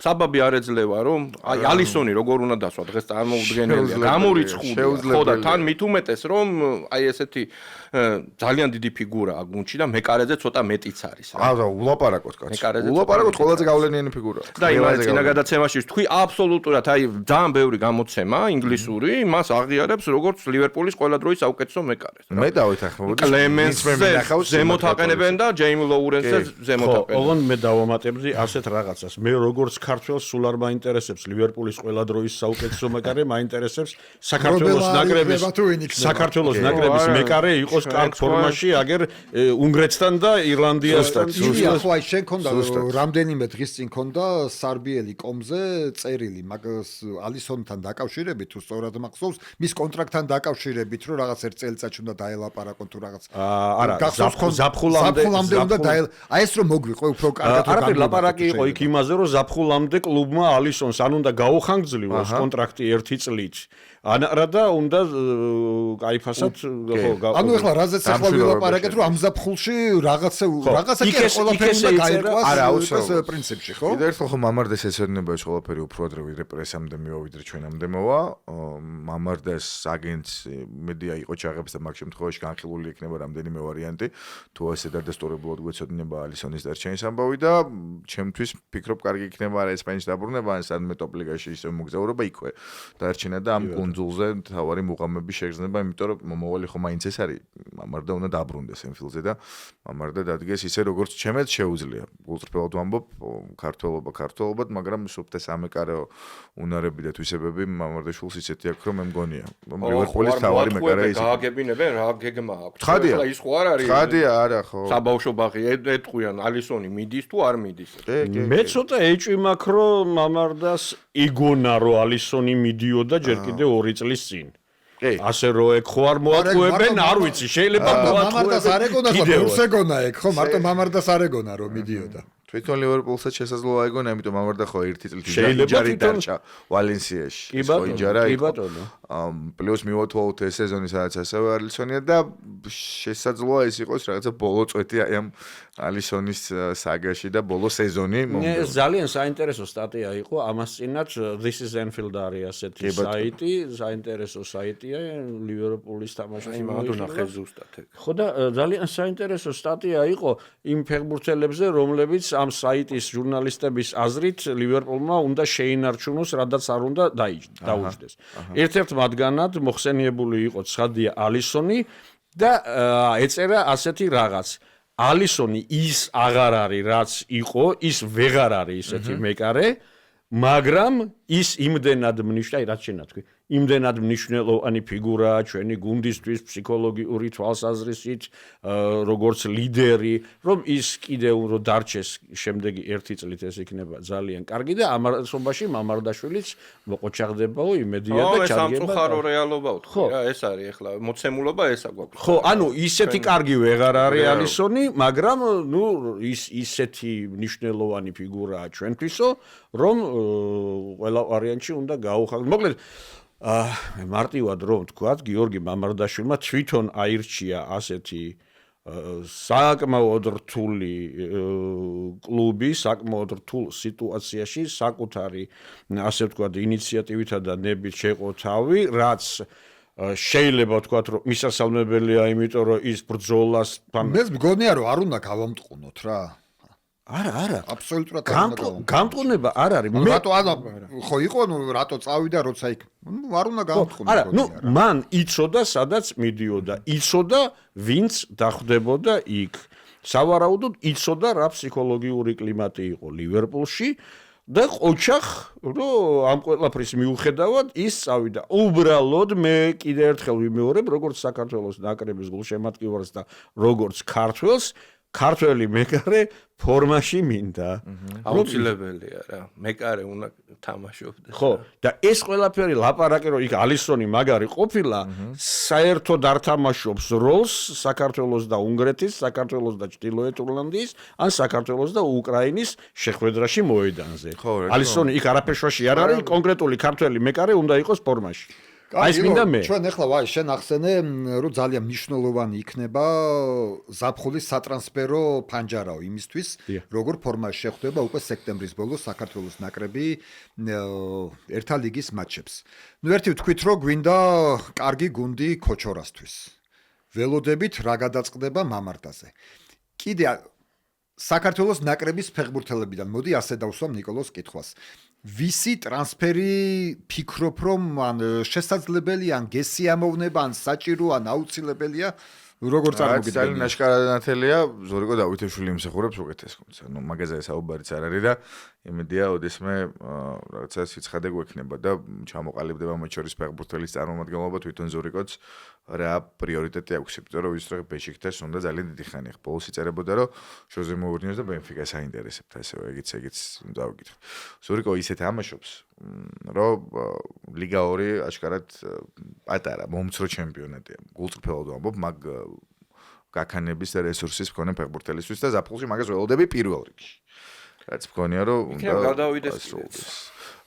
საბაბი არ ეძლევა რომ აი ალისონი როგორ უნდა დასვა დღეს წარმოუდგენელია გამორიცხულია ხო და თან მით უმეტეს რომ აი ესეთი ძალიან დიდი ფიგურაა გუნდში და მეკარეზე ცოტა მეტიც არის რა. არა, ულაპარაკოთ კაცი. ულაპარაკოთ ყველაზე გავლენიანი ფიგურაა. და იმას წინა გადაცემაში თქვი აბსოლუტურად აი ძალიან ბევრი გამოცემა ინგლისური მას აღიარებს როგორც ლივერპულის ყველა დროის საუკეთესო მეკარეს. მე დავეთანხმებოდი. კლემენსზე ზემოთ აყენებენ და ჯეიმ ლოურენსზე ზემოთ აყენებენ. ოღონ მე დავამატებდი ასეთ რაღაცას. მე როგორც ქართველს სულ არ მაინტერესებს ლივერპულის ყველა დროის საუკეთესო მეკარე, მაინტერესებს საქართველოს ნაკრების მეკარე იყოს კარგ ფორმაში, აგერ უნგრეთთან და ირლანდიასთან. ილია ხო აი შენ ქონდა რამდენიმე დღის წინ ქონდა სარბიელი კომზე წერილი მაგ ალისონთან დაკავშირებით თუ სწორად მახსოვს მის კონტრაქტთან დაკავშირებით რომ რაღაც ერთ წელიწადში უნდა დაელაპარაკონ თუ რაღაც არა ზაფხულამდე უნდა აი ეს რომ მოგვიყო უფრო კარგად რომ არაფერ ლაპარაკი იყო იქ იმაზე რომ ზაფხულამდე კლუბმა ალისონს ან უნდა გაუხანგძლივოს კონტრაქტი 1 წლით არა და უნდა კაიფასად ხო ანუ ეხლა რაზეც ახლა ვილაპარაკეთ რომ ამ ზაფხულში რაღაცა კი ყველაფერი უნდა გაიყვას არა ეს პრინციპში ხო კიდევ ერთხელ ხო მამარდეს ეცერნება ეს ყველაფერი უფრო ადრე ვიდრე პრესამდე მივავიდრე ჩვენამდე მოვა მამარდეს აგენტს მედია იყო ჩაღებს და მაგ შემთხვევაში განხილული იქნება რამდენიმე ვარიანტი თუ ასე დადასტურებულად გვეცოდინება ალისონის დარჩენის ამბავი და ჩემთვის ფიქრობ კარგი იქნება არა ესპანეთში დაბრუნება ან სადმე ტოპ ლიგაში ისე მოგზაურობა იქვე დარჩენა და ამ კუნძულზე თავარი მუღამები შეგრძნება იმიტომ რომ მომავალი ხო მაინც ეს არის მამარდა უნდა დაბრუნდეს ენფილდზე და მამარდა დადგეს ისე როგორც ჩემეც შეუძლია გულწრფელად ვამბობ ქართველობად მაგრამ სუფთა სამეკარეო უნარები და თვისებები მამარდაშვილს ისეთი აქვს რომ მე მგონია ლივერპულის თავარი მეკარე ის გააგებინებენ რა გეგმა აქვს ახლა ის ხო არ არის ხადია არა ხო საბავშვო ბაღი ეტყვიან ალისონი მიდის თუ არ მიდის მე ცოტა ეჭვი მაქვს რომ მამარდას იგონა რომ ალისონი მიდიოდა ჯერ კიდე 2 წლის წინ ასე რო ეგ ხო არ მოატყუებენ არ ვიცი შეიძლება მამარდას არ ეგონა ხო ბევრს ეგონა ეგ ხო მარტო მამარდას არ ეგონა რომ მიდიოდა თვითონ ლივერპულსაც შესაძლოა ეგონა ამიტომ მამარდა ხო 1 წლით იჯარი დარჩა ვალენსიაში ხო იჯარა კი ბატონო პლუს მივოთვალოთ ეს სეზონი სადაც ასევე ალისონია და შესაძლოა ეს იყოს რაღაცა ბოლო წვეთი აი ამ ალისონის საგაში და ბოლო სეზონი ეს ძალიან საინტერესო სტატია იყო ამას წინათ This is Anfield არის ასეთი საიტი საინტერესო საიტია ლივერპულის თამაშის იმადუნახე ზუსტად ეგ ხო და ძალიან საინტერესო სტატია იყო იმ ფეხბურთელებზე რომლებიც ამ საიტის ჟურნალისტების აზრით ლივერპულმა უნდა შეინარჩუნოს რადგან არ უნდა დაუჯდეს ერთ-ერთ მათგანად მოხსენიებული იყო ცხადია ალისონი და ეწერა ასეთი რაღაც ალისონი ის აღარ არის რაც იყო ის ვეღარ არის ისეთი მეკარე მაგრამ ის იმდენად მნიშვნელოვანი რაც შენა თქვი იმდენად მნიშვნელოვანი ფიგურაა ჩვენი გუნდისთვის ფსიქოლოგიური თვალსაზრისით როგორც ლიდერი რომ ის კიდევ რომ დარჩეს შემდეგი 1 წლით ეს იქნება ძალიან კარგი და ამასობაში მამარდაშვილიც მოყოჩაღდებაო იმედია და ჩადგება სამწუხარო რეალობაა თქვი რა ეს არის ახლა მოცემულობა ესა გვაქვს ხო ანუ ისეთი კარგი ვეღარ არის ალისონი მაგრამ ნუ ისეთი მნიშვნელოვანი ფიგურაა ჩვენთვისო რომ ყველა ვარიანტში უნდა გაუხაღდოთ მოკლედ მარტივად რომ ვთქვათ გიორგი მამარდაშვილმა თვითონ აირჩია ასეთი საკმაოდ რთული კლუბი, საკმაოდ რთულ სიტუაციაში საკუთარი, ასე ვთქვათ, ინიციატივითა და ნებით შეყო თავი, რაც შეიძლება ვთქვათ, რომ მისასალმებელია, იმიტომ რომ ის ბრძოლას მე მგონია რომ არ უნდა გავამტყუნოთ რა. არა. აბსოლუტურად გამტყუნება არ არის. რატო ხო იყო რატო წავიდა როცა იქ არ უნდა გამტყუნო. არა, მან იცოდა სადაც მიდიოდა, იცოდა ვინც დახვდებოდა იქ. სავარაუდოდ იცოდა რა ფსიქოლოგიური კლიმატი იყო ლივერპულში და ოჩახ რომ ამ ყველაფრის მიუხედავად ის წავიდა. უბრალოდ მე კიდევ ერთხელ ვიმეორებ, როგორც საქართველოს ნაკრების გულშემატკივარს და როგორც ქართველს ქართველი მეკარე ფორმაში მინდა. აუცილებელია რა. მეკარე უნდა თამაშობდეს. ხო, და ეს ყველაფერი ლაპარაკი რომ იქ ალისონი მაგარი ყოფილა, საერთოდ არ თამაშობს როლს საქართველოს და უნგრეთის, საქართველოს და ჩრდილოეთ ირლანდიის, ან საქართველოს და უკრაინის შეხვედრაში მოედანზე. ალისონი იქ არაფერში არ არის, კონკრეტული ქართველი მეკარე უნდა იყოს ფორმაში. აი ეს მინდა მე. ჩვენ ახლა ვაი შენ ახსენე რომ ძალიან მნიშვნელოვანი იქნება ზაფხულის სატრანსფერო ფანჯარაო იმისთვის როგორ ფორმაში შეხვდება უკვე სექტემბრის ბოლოს საქართველოს ნაკრები ერთა ლიგის მატჩებს. ნუ ერთი ვთქვით რომ გვინდა კარგი გუნდი ქოჩორასთვის. ველოდებით რა გადაწყდება მამარდაზე. კიდე საქართველოს ნაკრების ფეხბურთელებიდან მოდი ასე დავსვამ ნიკოლოს კითხვას. ვისი ტრანსფერი ფიქრობ რომ ან შესაძლებელია ან გესიამოვნება ან საჭირო ან აუცილებელია როგორ წარმოგიდგენია? ძალიან ნაშკარადანათელია, ზორიკო დავითაშვილი იმსახურებს უკეთეს კონცერტს. ნუ მაგაზე საუბარიც არ არის და იმედია ოდესმე რაღაცა სიცხადე გვექნება და ჩამოყალიბდება მათ შორის ფეხბურთელის წარმომადგენლობა თვითონ ზორიკოც რა პრიორიტეტი აქვს, იმიტომ რომ ის რო ბეშიქტაშს უნდა ძალიან დიდი ხანი ხო ბოლოს იწერებოდა რომ ჟოზე მოურინიოს და ბენფიკას აინტერესებდა ესეო ეგიც დავიკითხე. ზორიკო ისეთ ამაშობს რომ ლიგა 2 აშკარად პატარა მომცრო ჩემპიონატია. გულწრფელად ვამბობ, მაგ გაქანების და რესურსის მქონე ფეხბურთელისთვის და ზაფხულში მაგას ველოდები პირველ რიგში. რაც მქონია რომ უნდა გადავიდეს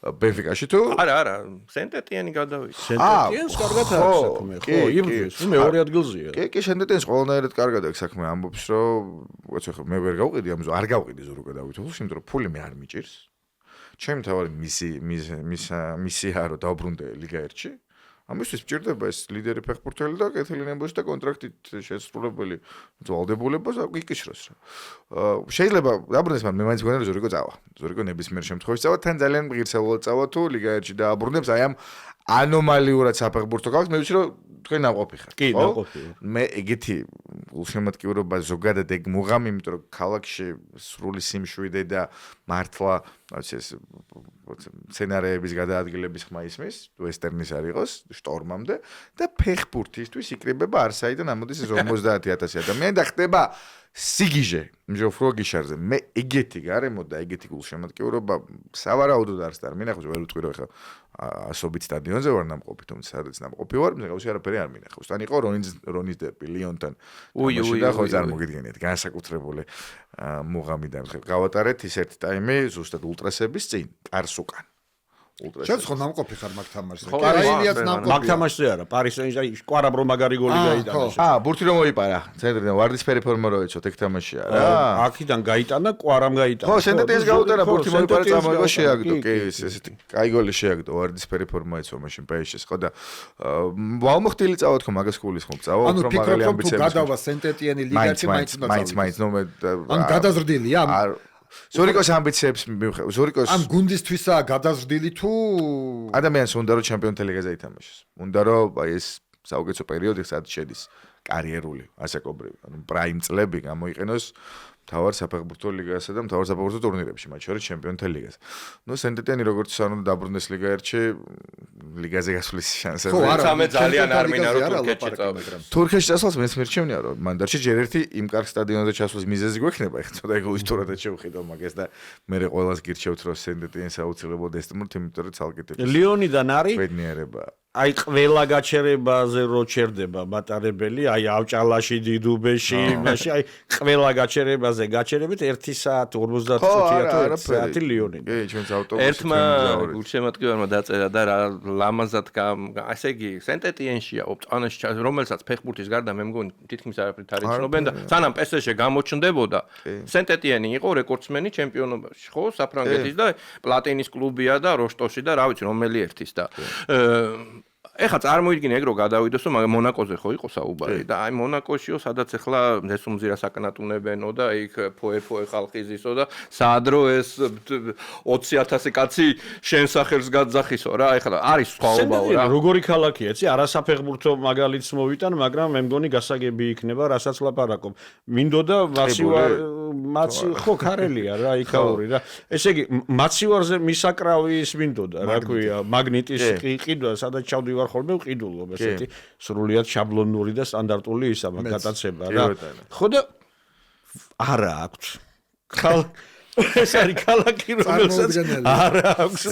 ბენფიკაში თუ არა, სენტეტიანი გადავიდეს. სენტეტიანს კარგად აქვს საქმე, ხო, იმის მეორე ადგილზეა. კი, სენტეტიანს ყველანაირად კარგად აქვს საქმე, ამბობს რომ ვაცი ხო მე ვერ გავყიდი ამაზე, არ გავყიდი ზურუკა დავითხოვს, იმიტომ რომ ფული მე არ მიჭირს. ჩემი თავი მისია რომ დავბრუნდე ლიგა 1-ში. ამისთვის მჭირდება ეს ლიდერი ფეხბურთელი და კეთილი ნებოსი და კონტრაქტით შესრულებელი ძალდებულებას იკიშროს რა. შეიძლება დაბრუნდეს, მაგრამ მე მაინც მგონია რომ ზურიკო წავა. ზურიკო ნებისმიერ შემთხვევაში წავა, თან ძალიან ღირსეულად წავა თუ ლიგა 1-ში დააბრუნებს აი ამ ანომალიურად საფეხბურთო ქალაქს, მე ვიცი რომ თქვენ ნაყოფი ხართ. კი, ნაყოფი. მე ეგეთი გულშემატკივრობა ზოგადად ეგ მუღამი, იმიტომ რომ ქალაქში სრული სიმშვიდე და მართლა ეს სცენარეების გადაადგილების ხმა ისმის, ვესტერნის არ იყოს, შტორმამდე და ფეხბურთისთვის იკრიბება არსაიდან ამოდის 50,000 ადამიანი და ხდება სიგიჟე მჟოფრო გიშარზე. მე ეგეთი გარემო და ეგეთი გულშემატკივრობა სავარაუდოდ არ სტარ. მინახავს ვერ ვიტყვი რომ ხა ასობით სტადიონზე ვარ ნამყოფი, თუმცა სადაც ნამყოფი ვარ, მიღავში არაფერი არ მინახავს. თან იყო რონის დერბი ლიონთან. და ხო წარმოგიდგენიათ, განსაკუთრებული მუღამიდან გავატარეთ ის ერთი ტაიმი ზუსტად ულტრასების წინ, კარს უკან. შენც ხო ნამყოფი ხარ მაგ თამაშზე. კაილიაც მაგ თამაშზე არა, პარის სენ-ჟერმენი კვარა ბრო მაგარი გოლი გაიტანა. ბურთი რომ მოიპარა, ცენტრიდან ვარდისფერი ფორმა რო ეცოთ, ეგ თამაშია რა. აქედან გაიტანა, კვარამ გაიტანა. ხო, სენტეტიენს გაუტარა, ბურთი მოიპარა, წამოება შეაგდო, კი, ესეთი კაი გოლი შეაგდო, ვარდისფერი ფორმა ეცვა მაშინ პეიშეს, ხო და ვალმოხტილი წავად ხო მაგას გულის ხო წავა, უფრო მაგარი ამბიციები. ანუ ფიქრობ თუ გადავა სენტეტიანი ლიგაში მაინც ნუ მე ან გადაზრდილია ზურიკოს ამბიციებს მივხვდი. ზურიკოს ამ გუნდისთვისაა გადაზრდილი თუ ადამიანს უნდა რომ ჩემპიონთა ლიგაზე ითამაშოს. უნდა რომ აი ეს საუკეთესო პერიოდი სადაც შედის კარიერული, ასაკობრივი, ანუ პრაიმ წლები გამოიყენოს მთავარ საფეხბურთო ლიგასა და მთავარ საფეხბურთო ტურნირებში, მათ შორის ჩემპიონთა ლიგაზე. ნუ სენტეტიანი როგორც არ უნდა დაბრუნდეს ლიგა 1-ში, ლიგაზე გასვლის შანსები. ხო, არა, მე ძალიან არ მინდა რომ თურქეთში წავიდე. თურქეთში წასვლას მეც მერჩევნია რომ მანდარში ჯერ ერთი იმ კარგ სტადიონზე ჩასვლის მიზეზი გვექნება, ეხლა ცოტა ეგოისტურადაც შევხედავ მაგას და მე ყველას გირჩევთ რომ სენტეტიანს აუცილებლად ესტიმულოთ, იმიტომ რომ ცალკე ლიონიდან არის? ბედნიერება. აი ყველა გაჩერებაზე რო ჩერდება მატარებელი, აი ავჭალაში, დიდუბეში, იმაში, აი ყველა გაჩერებაზე გაჩერებით 1 საათი 45 საათი ლიონი. კი, ჩვენც ავტობუსით ერთმა გულშემატკივარმა დაწერა და რა ლამაზად ასე იგი სენტეტიენშია ოპტანაში რომელსაც ფეხბურთის გარდა მე მგონი თითქმის არაფრით არ იცნობენ და სანამ პესეში გამოჩნდებოდა სენტეტიენი იყო რეკორდსმენი ჩემპიონობაში ხო საფრანგეთის და პლატინის კლუბია და როშტოში და რა ვიცი რომელი ერთის და ეხლა წარმოიდგინე ეგ რო გადავიდოსო მაგრამ მონაკოზე ხო იყო საუბარი და აი მონაკოშიო სადაც ეხლა ნესუმზირას აკნატუნებენო და იქ ფოე ხალხი ზისო და საადრო ეს 20000 კაცი შენ სახელს გაძახისო რა ეხლა არის სხვაობაო რა როგორი ქალაქია იცი არასაფეხბურთო მაგალითს მოვიტან მაგრამ მე მგონი გასაგები იქნება რასაც ლაპარაკობ მინდოდა მაცი ხო ქარელია რა იქაური რა ესე იგი მაცივარზე მისაკრავი ის მინდოდა რა ქვია მაგნიტის ყიდვა სადაც ჩავდივარ ხოლმე ვყიდულობ ესეთი სრულიად შაბლონური და სტანდარტული ისა მაგ გატაცება რა ხო და არა აქვს ეს არის ქალაქი რომელსაც არა აქვს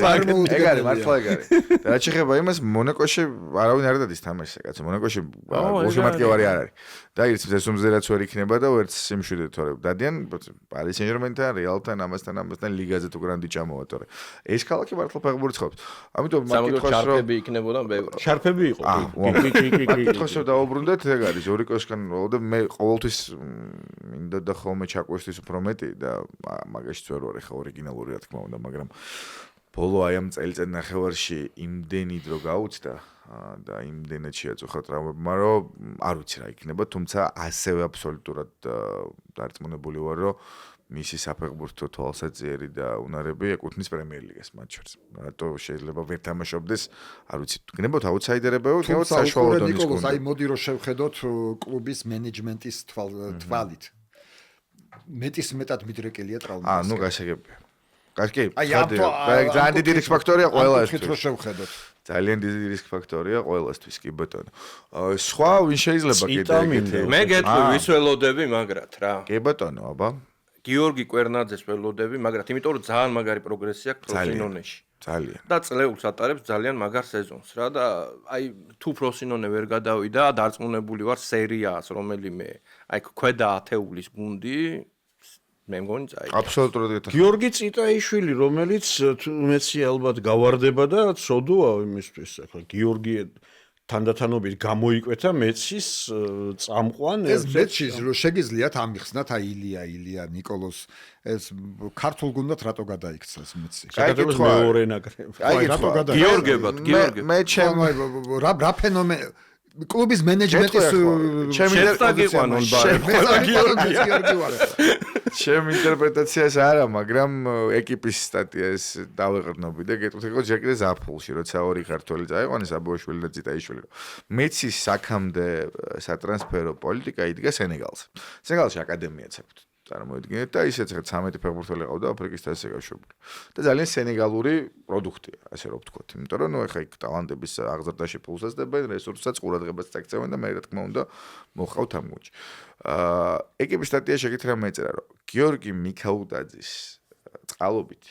ეგ არის მართლა ეგ არის და რაც შეეხება იმას მონაკოში არავინ არ დადის თამაშს კაცო მონაკოში გულშემატკივარი არ არის და ის ზესუმზერაც ვერ იქნება და ვერც სიმშვიდე თორე დადიან პარის სენ-ჟერმენთან რეალთან ამასთან ლიგაზე თუ გრანდი ჭამოვა თორე ეს ქალაქი მართლა ფეხბურთს ხოვს ამიტომ მაკითხოს რომ შარფები იქნებოდა შარფები იყო მაკითხოს რომ დაუბრუნდეთ ეგ არის ორიკოსგან და მე ყოველთვის მინდა და ხოლმე ჩაკვესთვის უფრო მეტი და მაგაშიც ვერ ვარ ხა ორიგინალური რა თქმა უნდა მაგრამ ბოლო აი ამ წელიწად ნახევარში იმდენი დრო გაუწდა და იმდენად შეაწუხა ტრავმებმა რომ არ ვიცი რა იქნება თუმცა ასევე აბსოლუტურად დარწმუნებული ვარ რომ მისი საფეხბურთო თვალსაჩინო და უნარები ეკუთვნის პრემიერ ლიგას მათ შორის რატო შეიძლება ვერ თამაშობდეს არ ვიცი გნებოთ აუთსაიდერებო გნებოთ საშუალო დონის ნიკოლოზ აი მოდი რომ შევხედოთ კლუბის მენეჯმენტის თვალით მეტად მიდრეკელია ტრავმა ნუ გასაგებია კარგი ძალიან დიდი რისკ ფაქტორია ყველასთვის ძალიან დიდი რისკ ფაქტორია ყველასთვის კი ბატონო სხვა ვინ შეიძლება კიდე მე გეტყვი ვის ველოდები მაგრად რა კი ბატონო აბა გიორგი კვერნაძეს ველოდები მაგრამ იმიტომ რომ ძალიან მაგარი პროგრესი აქვს პროსინონეში ძალიან და წლეულს ატარებს ძალიან მაგარ სეზონს რა და აი თუ პროსინონე ვერ გადავიდა დარწმუნებული ვარ სერიას რომელიმე აი ქვედა ათეულის გუნდი მე მგონი წაი. აბსოლუტურად. გიორგი წიტაიშვილი, რომელიც მეცი ალბათ გავარდება და ცოდოა იმისთვის, ახლა გიორგი თანდათანობით გამოიკვეთა მეცის წამყვან ეს მეცი რომ შეგიძლიათ ამიხსნათ აი ილია ნიკოლოს ეს ქართულ გუნდად რატო გადაიქცა ეს მეცი? საკუთრების მეორე ნაკრები. აი რატო გიორგებად, მე ჩემ რა ფენომენი კლუბის მენეჯმენტის შემოგიყვანონ გიორგი ვარ. ჩემ ინტერპრეტაციას არა, მაგრამ ეკიპის სტატიას დავეყრდნობი და გეტყვით იყო ჯერ ზაფხულში, როცა ორი ქართველი წაიყვანეს აბოშვილი და წიტაიშვილი. მეცის საქამდე სატრანსფერო პოლიტიკა იდგა სენეგალზე. სენეგალში აკადემიაც აქვს. წარმოიდგინეთ და ისეც 13 ფეხბურთელი ყავდა აფრიკის თასზე გაშვებული. და ძალიან სენეგალური პროდუქტია, ასე რომ ვთქვათ. იმიტომ რომ ეხა იქ ტალანტების აღზრდაში ფულსაც დებენ, რესურსსაც ყურადღებას წაქცევენ და მე რა თქმა უნდა მოხავთ ამ გუნდში. ეკიპის სტატია შეკითხა მეწერა, რომ გიორგი მიქაუტაძის წყალობით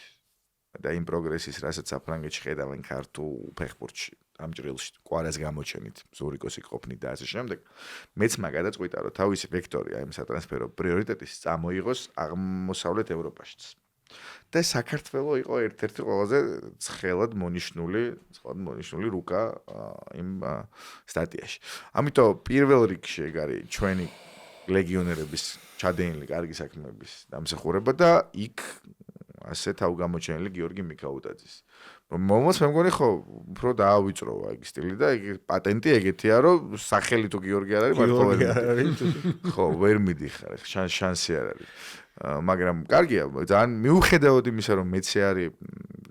და იმ პროგრესის, რასაც საფრანგეთში ხედავენ ქართულ ფეხბურთში, ამ ჭრილში, კვარას გამოჩენით, ზურიკოსი ყოფნით და ასე შემდეგ, მეც მაგადაწყვიტა, რომ თავისი ვექტორი აი ამ სატრანსფერო პრიორიტეტის წამოიღოს აღმოსავლეთ ევროპაშიც. და საქართველო იყო ერთ-ერთი ყველაზე ცხელად მონიშნული რუკა იმ სტატიაში. ამიტომ პირველ რიგში ეგ არის ჩვენი ლეგიონერების ჩადენილი კარგი საქმეების დამსახურება და იქ ასე თავგამოჩენილი გიორგი მიქაუტაძის. მომოს მე მგონი ხო უფრო დაავიწროვა ეგ სტილი და ეგ პატენტი ეგეთია რომ სახელი თუ გიორგი არ არის მართლა ვერ ხო ვერ მიდიხარ შანსი არ არის მაგრამ კარგია ძალიან მიუხედავად იმისა რომ მეცი არის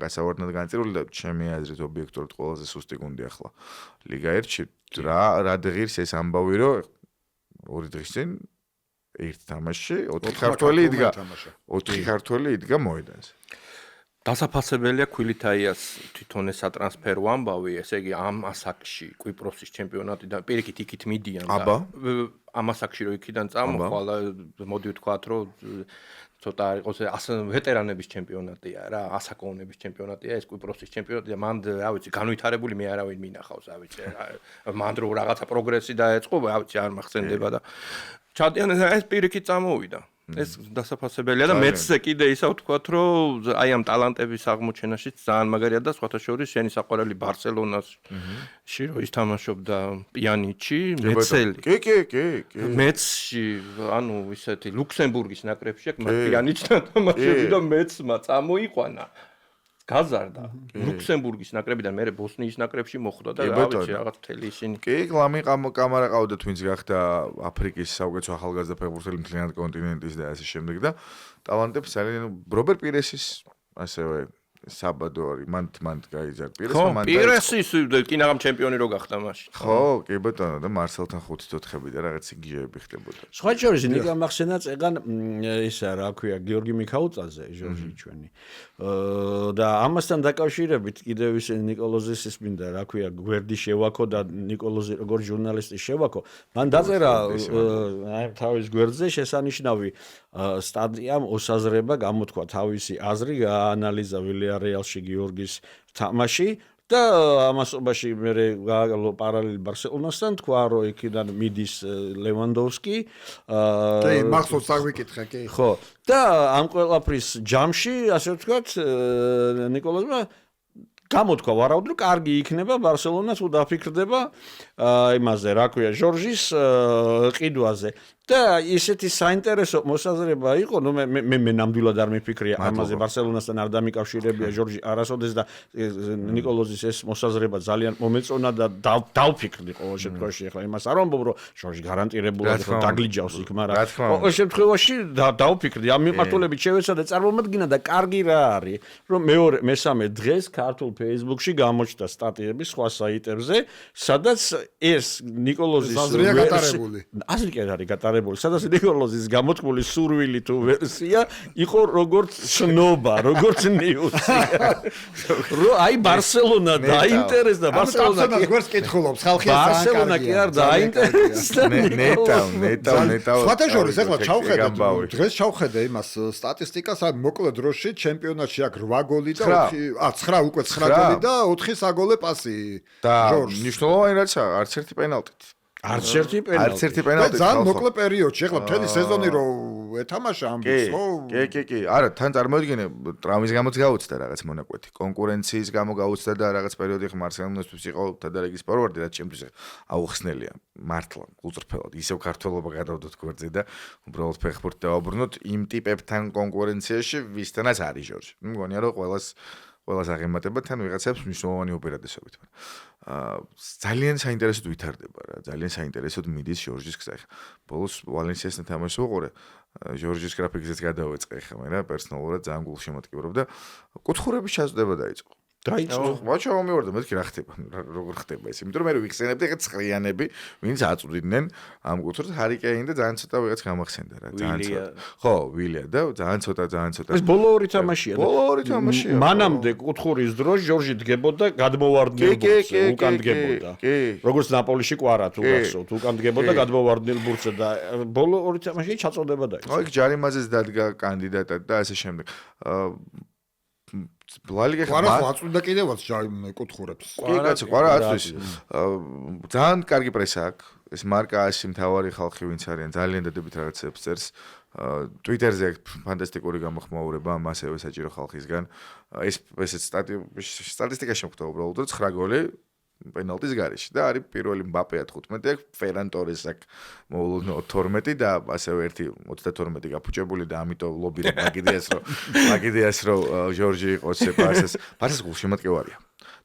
გასავარდნად განწირული და ჩემი აზრით ობიექტურად ყველაზე სუსტი გუნდი ახლა ლიგა 1-ში რა დღირს ეს ამბავი რომ ორი დღის წინ ერთ თამაშში 4 ქართველი იდგა მოედანზე დასაფასებელია ქვილითაიას თვითონ ეს სატრანსფერო ამბავი, ესე იგი ამ ასაკში კვიპროსის ჩემპიონატიდან პირიქით იქით მიდიან და ამ ასაკში რომ იქიდან წამოხვალა, მოდი ვთქვათ, რომ ცოტა არ იყოს ვეტერანების ჩემპიონატია რა, ასაკოვნების ჩემპიონატია, ეს კვიპროსის ჩემპიონატია, მან რა ვიცი, განვითარებული მე არავინ მინახავს, რა ვიცი, მან რო რაღაცა პროგრესი დაეწყო, რა ვიცი, არ მახსენდება და ჩადიან ეს პირიქით წამოვიდა. ეს დასაფასებელია და მეც კიდე ისა ვთქვათ, რომ აი ამ ტალანტების აღმოჩენაშიც ძალიან მაგარია და სხვათა შორის შენი საყვარელი ბარსელონაში რო ის თამაშობდა პიანიჩი, მეცელი. კი. მეცში, ანუ ისეთი ლუქსემბურგის ნაკრებში აქ პიანიჩთან თამაშები და მეცმა წამოიყვანა. გაზარდა ლუქსემბურგის ნაკრებიდან მე ბოსნიის ნაკრებში მოხვდა და რა ვიცი რაღაც მთელი ისინი კი გლამი კამარა ყავდა twins გახდა აფრიკის საუკეთესო ახალგაზრდა ფეხბურთელი მთლიანად კონტინენტის და ასე შემდეგ და ტალანტებს ძალიან რობერ პირესის ასევე საბადოარი მანდ გაიზარდა პირესის კინაღამ ჩემპიონი რო გახდა მაშინ ხო კი ბატონო და მარსელთან 5-4-ები და რაღაც გიჟეები ხდებოდა სხვა შორის ნიკა მახსენა წეგან ისა რა ქვია გიორგი მიქაუწაზე ჟორჟი ჩვენი და ამასთან დაკავშირებით კიდევ ის ნიკოლოზის ის მინდა რა ქვია გვერდი შევაქო და ნიკოლოზი როგორც ჟურნალისტი შევაქო მან დაწერა აი თავის გვერდზე შესანიშნავი სტატიამ ოსაზრება გამოთქვა თავისი აზრი გაანალიზა ვილიარეალში გიორგის თამაში და ამასობაში მე პარალელი ბარსელონასთან თქვა რომ იქიდან მიდის ლევანდოვსკი კი მახსოვს აგვიკითხა კი ხო და ამ ყველაფრის ჯამში ასე ვთქვათ ნიკოლოზმა გამოთქვა ვარაუდრო კარგი იქნება ბარსელონა თუ დაფიქრდება იმაზე რა ქვია ჟორჟის ყიდვაზე და ისეთი საინტერესო მოსაზრება იყო ნუ მე ნამდვილად არ მიფიქრია ამაზე ბარსელონასთან არ დამიკავშირებია ჟორჟი არასოდეს და ნიკოლოზის ეს მოსაზრება ძალიან მომეწონა და დავფიქრდი ყოველ შემთხვევაში ახლა იმას არ ვამბობ რომ ჟორჟი გარანტირებულად დაგლიჯავს იქ მაგრამ ყოველ შემთხვევაში დავფიქრდი ამ მიმართულებით შევეცადე წარმომადგინა და კარგი რა არის რომ მესამე დღეს ქართულ Facebook-ში გამოჩნდა სტატიები სხვა საიტებზე სადაც ეს ნიკოლოზის აზრია გატარებული აზრი კი არის გატარებული სადაც ნიკოლოზის გამოთქმული სურვილი თუ ვერსია იყო როგორც შნობა, როგორც ნიუსი. რო აი ბარსელონა დაინტერესდა, ბარსელონა გვერდს კითხულობს, ხალხი ბარსელონა კი არ დაინტერესდა. ნეტა. სხვათა შორის ახლა ჩავხედე, დღეს ჩავხედე იმას სტატისტიკას, აი მოკლე დროში ჩემპიონატში აქ 8 გოლი და 9 უკვე 9 გოლი და 4 საგოლე პასი. და მნიშვნელოვანი რაც არც ერთი პენალტით. არც ერთი პენალტი. ძალიან მოკლე პერიოდში, ახლა მთელი სეზონი რო ეთამაშა ამბობს, ხო? კი. არა, თან წარმოიდგინე, ტრავმის გამოც გაუწდა რაღაც მონაკვეთი. კონკურენციის გამო გაუწდა და რაღაც პერიოდი ხმა მარსელონისთვის იყო თადარიგის ფორვარდი, რაც ჩემთვის აუხსნელია. მართლა, გულწრფელად, ისევ ქართველობა გადავდოთ გვერდზე და უბრალოდ ფეხბურთი დავაბრუნოთ იმ ტიპებთან კონკურენციაში, ვისთანაც არის ჟორჟი. მგონია რომ ყველას აღემატება თან ვიღაცებს მნიშვნელოვანი ოპერატესობით. ძალიან საინტერესოდ ვითარდება რა, ძალიან საინტერესოდ მიდის ჟორჟის გზა. ბოლოს ვალენსიასთან თამაშს ვუყურე, ჟორჟის გრაფიკზეც გადავეწყე ხა მე რა, პერსონალურად ძალიან გულშემატკივრობდა. კუთხურების ჩაზრდება დაიწყო. ვაჩა მომივარდა მეთქი რა ხდება, როგორ ხდება ეს. იმიტომ რომ მე ვიხსენებდი ეგ ცხრიანები, ვინც აწვდიდნენ ამ კუთხურს, ჰარი კეინი და ძალიან ცოტა ვიღაც გამახსენდა რა, ძალიან ცოტა. ხო, ვილია და ძალიან ცოტა. ეს ბოლო ორი თამაშია. მანამდე კუთხურის დროს ჟორჟი დგებოდა გადმოვარდნილ ბურთზე, უკან დგებოდა. როგორც ნაპოლიში კვარა თუ გახსოვთ, უკან დგებოდა გადმოვარდნილ ბურთზე და ბოლო ორი თამაში ჩაწოდება დაიწყო. აი ჯარიმაზეც დადგა კანდიდატად და ასე შემდეგ. ბლალიგა ყვარა აწვდა კიდევაც კუთხურებს. კი კაცო, ყვარა აწვის. ძალიან კარგი პრესა აქვს. ეს მარკა ასი მთავარი ხალხი ვინც არიან, ძალიან დადებით რაღაცებს წერს. Twitter-ზე ფანტასტიკური გამოხმაურება მასევე საჭირო ხალხისგან. ესეც სტატისტიკა შემოხდა უბრალოდ 9 გოლი პენალტის გარეშე და არის პირველი მბაპეა 15 აქვს, ფერან ტორეს აქვს მოულოდნელად 12 და ასევე ერთი 32 გაფუჭებული და ამიტომ ლობირებ მაგიდეას რომ ჟორჟი იყოს პარსას გულშემატკივარია.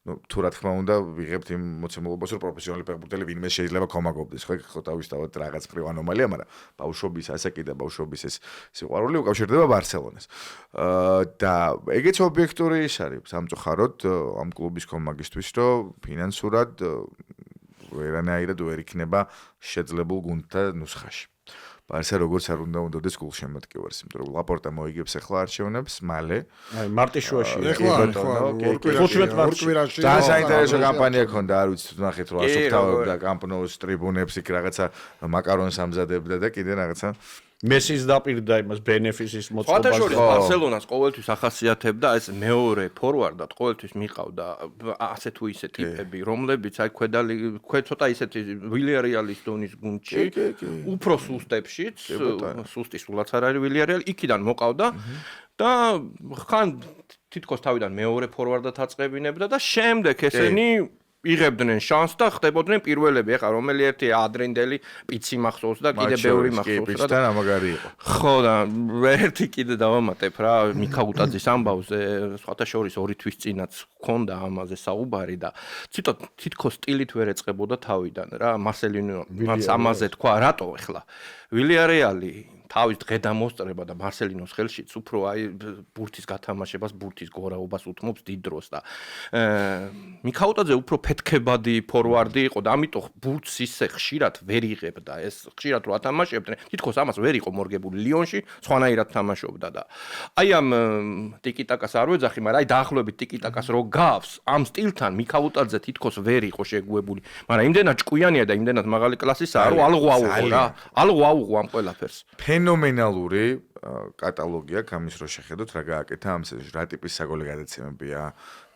თუ რა თქმა უნდა ვიღებთ იმ მოცემულობას რომ პროფესიონალი ფეხბურთელი ვინმე შეიძლება კომაგობდეს ხო თავისთავად რაღაც პრივ ანომალია მაგრამ ბავშვობის ასაკი და ბავშვობის ეს სიყვარული უკავშირდება ბარსელონას და ეგეც ობიექტური ის არის სამწუხაროდ ამ კლუბის კომაგისთვის რომ ფინანსურად ვერანაირად ვერ იქნება შეძლებულ გუნდთა ნუსხაში ბარსა როგორც არ უნდა უნდადეს გულშემატკივარს, იმიტომ რომ ლაპორტა მოიგებს ახლა არჩევნებს მალე. აი მარტის შუაში. ძალიან საინტერესო კამპანია ქონდა, არ ვიცი თუ ნახეთ რომ ასოფთავებდა კამპ ნოუს ტრიბუნებს იქ რაღაცა მაკარონს ამზადებდა და კიდე რაღაცა მესის დაპირდა იმას ბენეფისის სხვათა შორის მოწყობას. ბარსელონას ყოველთვის ახასიათებდა ეს მეორე ფორვარდად ყოველთვის მიყავდა ასე თუ ისე ტიპები, რომლებიც აი ცოტა ისეთი ვილიარეალის დონის გუნდში, უფრო სუსტებშიც, სუსტი სულაც არ არის ვილიარეალი, იქიდან მოყავდა და ხან თითქოს თავიდან მეორე ფორვარდად აწყებინებდა და შემდეგ ესენი იღებდნენ შანსს და ხდებოდნენ პირველები. ეხლა რომელი ერთი ადრინდელი პიცი მახსოვს და კიდე ბევრი მახსოვს რა და ამაგარი იყო. ხო და ერთი კიდე დავამატებ რა მიქაუტაძის ამბავზე სხვათა შორის 2 თვის წინაც ჰქონდა ამაზე საუბარი და ცოტა თითქოს სტილით ვერ ეწყებოდა თავიდან რა მარსელინო მაც ამაზე თქვა რატო ეხლა ვილიარეალი თავის დღე დამოსწრება და მარსელინოს ხელშიც უფრო აი ბურთის გათამაშებას, ბურთის გორაობას უთმობს დიდ დროს და მიქაუტაძე უფრო ფეთქებადი ფორვარდი იყო და ამიტომ ბურთს ისე ხშირად ვერ იღებდა ეს ხშირად რო ათამაშებდნენ თითქოს ამას ვერ იყო მორგებული ლიონში სხვანაირად თამაშობდა და აი ამ ტიკიტაკას არ ვეძახი მაგრამ აი დაახლოებით ტიკიტაკას რო გავს ამ სტილთან მიქაუტაძე თითქოს ვერ იყო შეგუებული მაგრამ იმდენად ჭკვიანია და იმდენად მაღალი კლასისაა რომ ალღუ აუღო რა ალღუ აუღო ამ ყველაფერს ფენომენალური კატალოგია გამის რო შეხედოთ რა გააკეთა ამ სეზონში რა ტიპის საგოლე გადაცემებია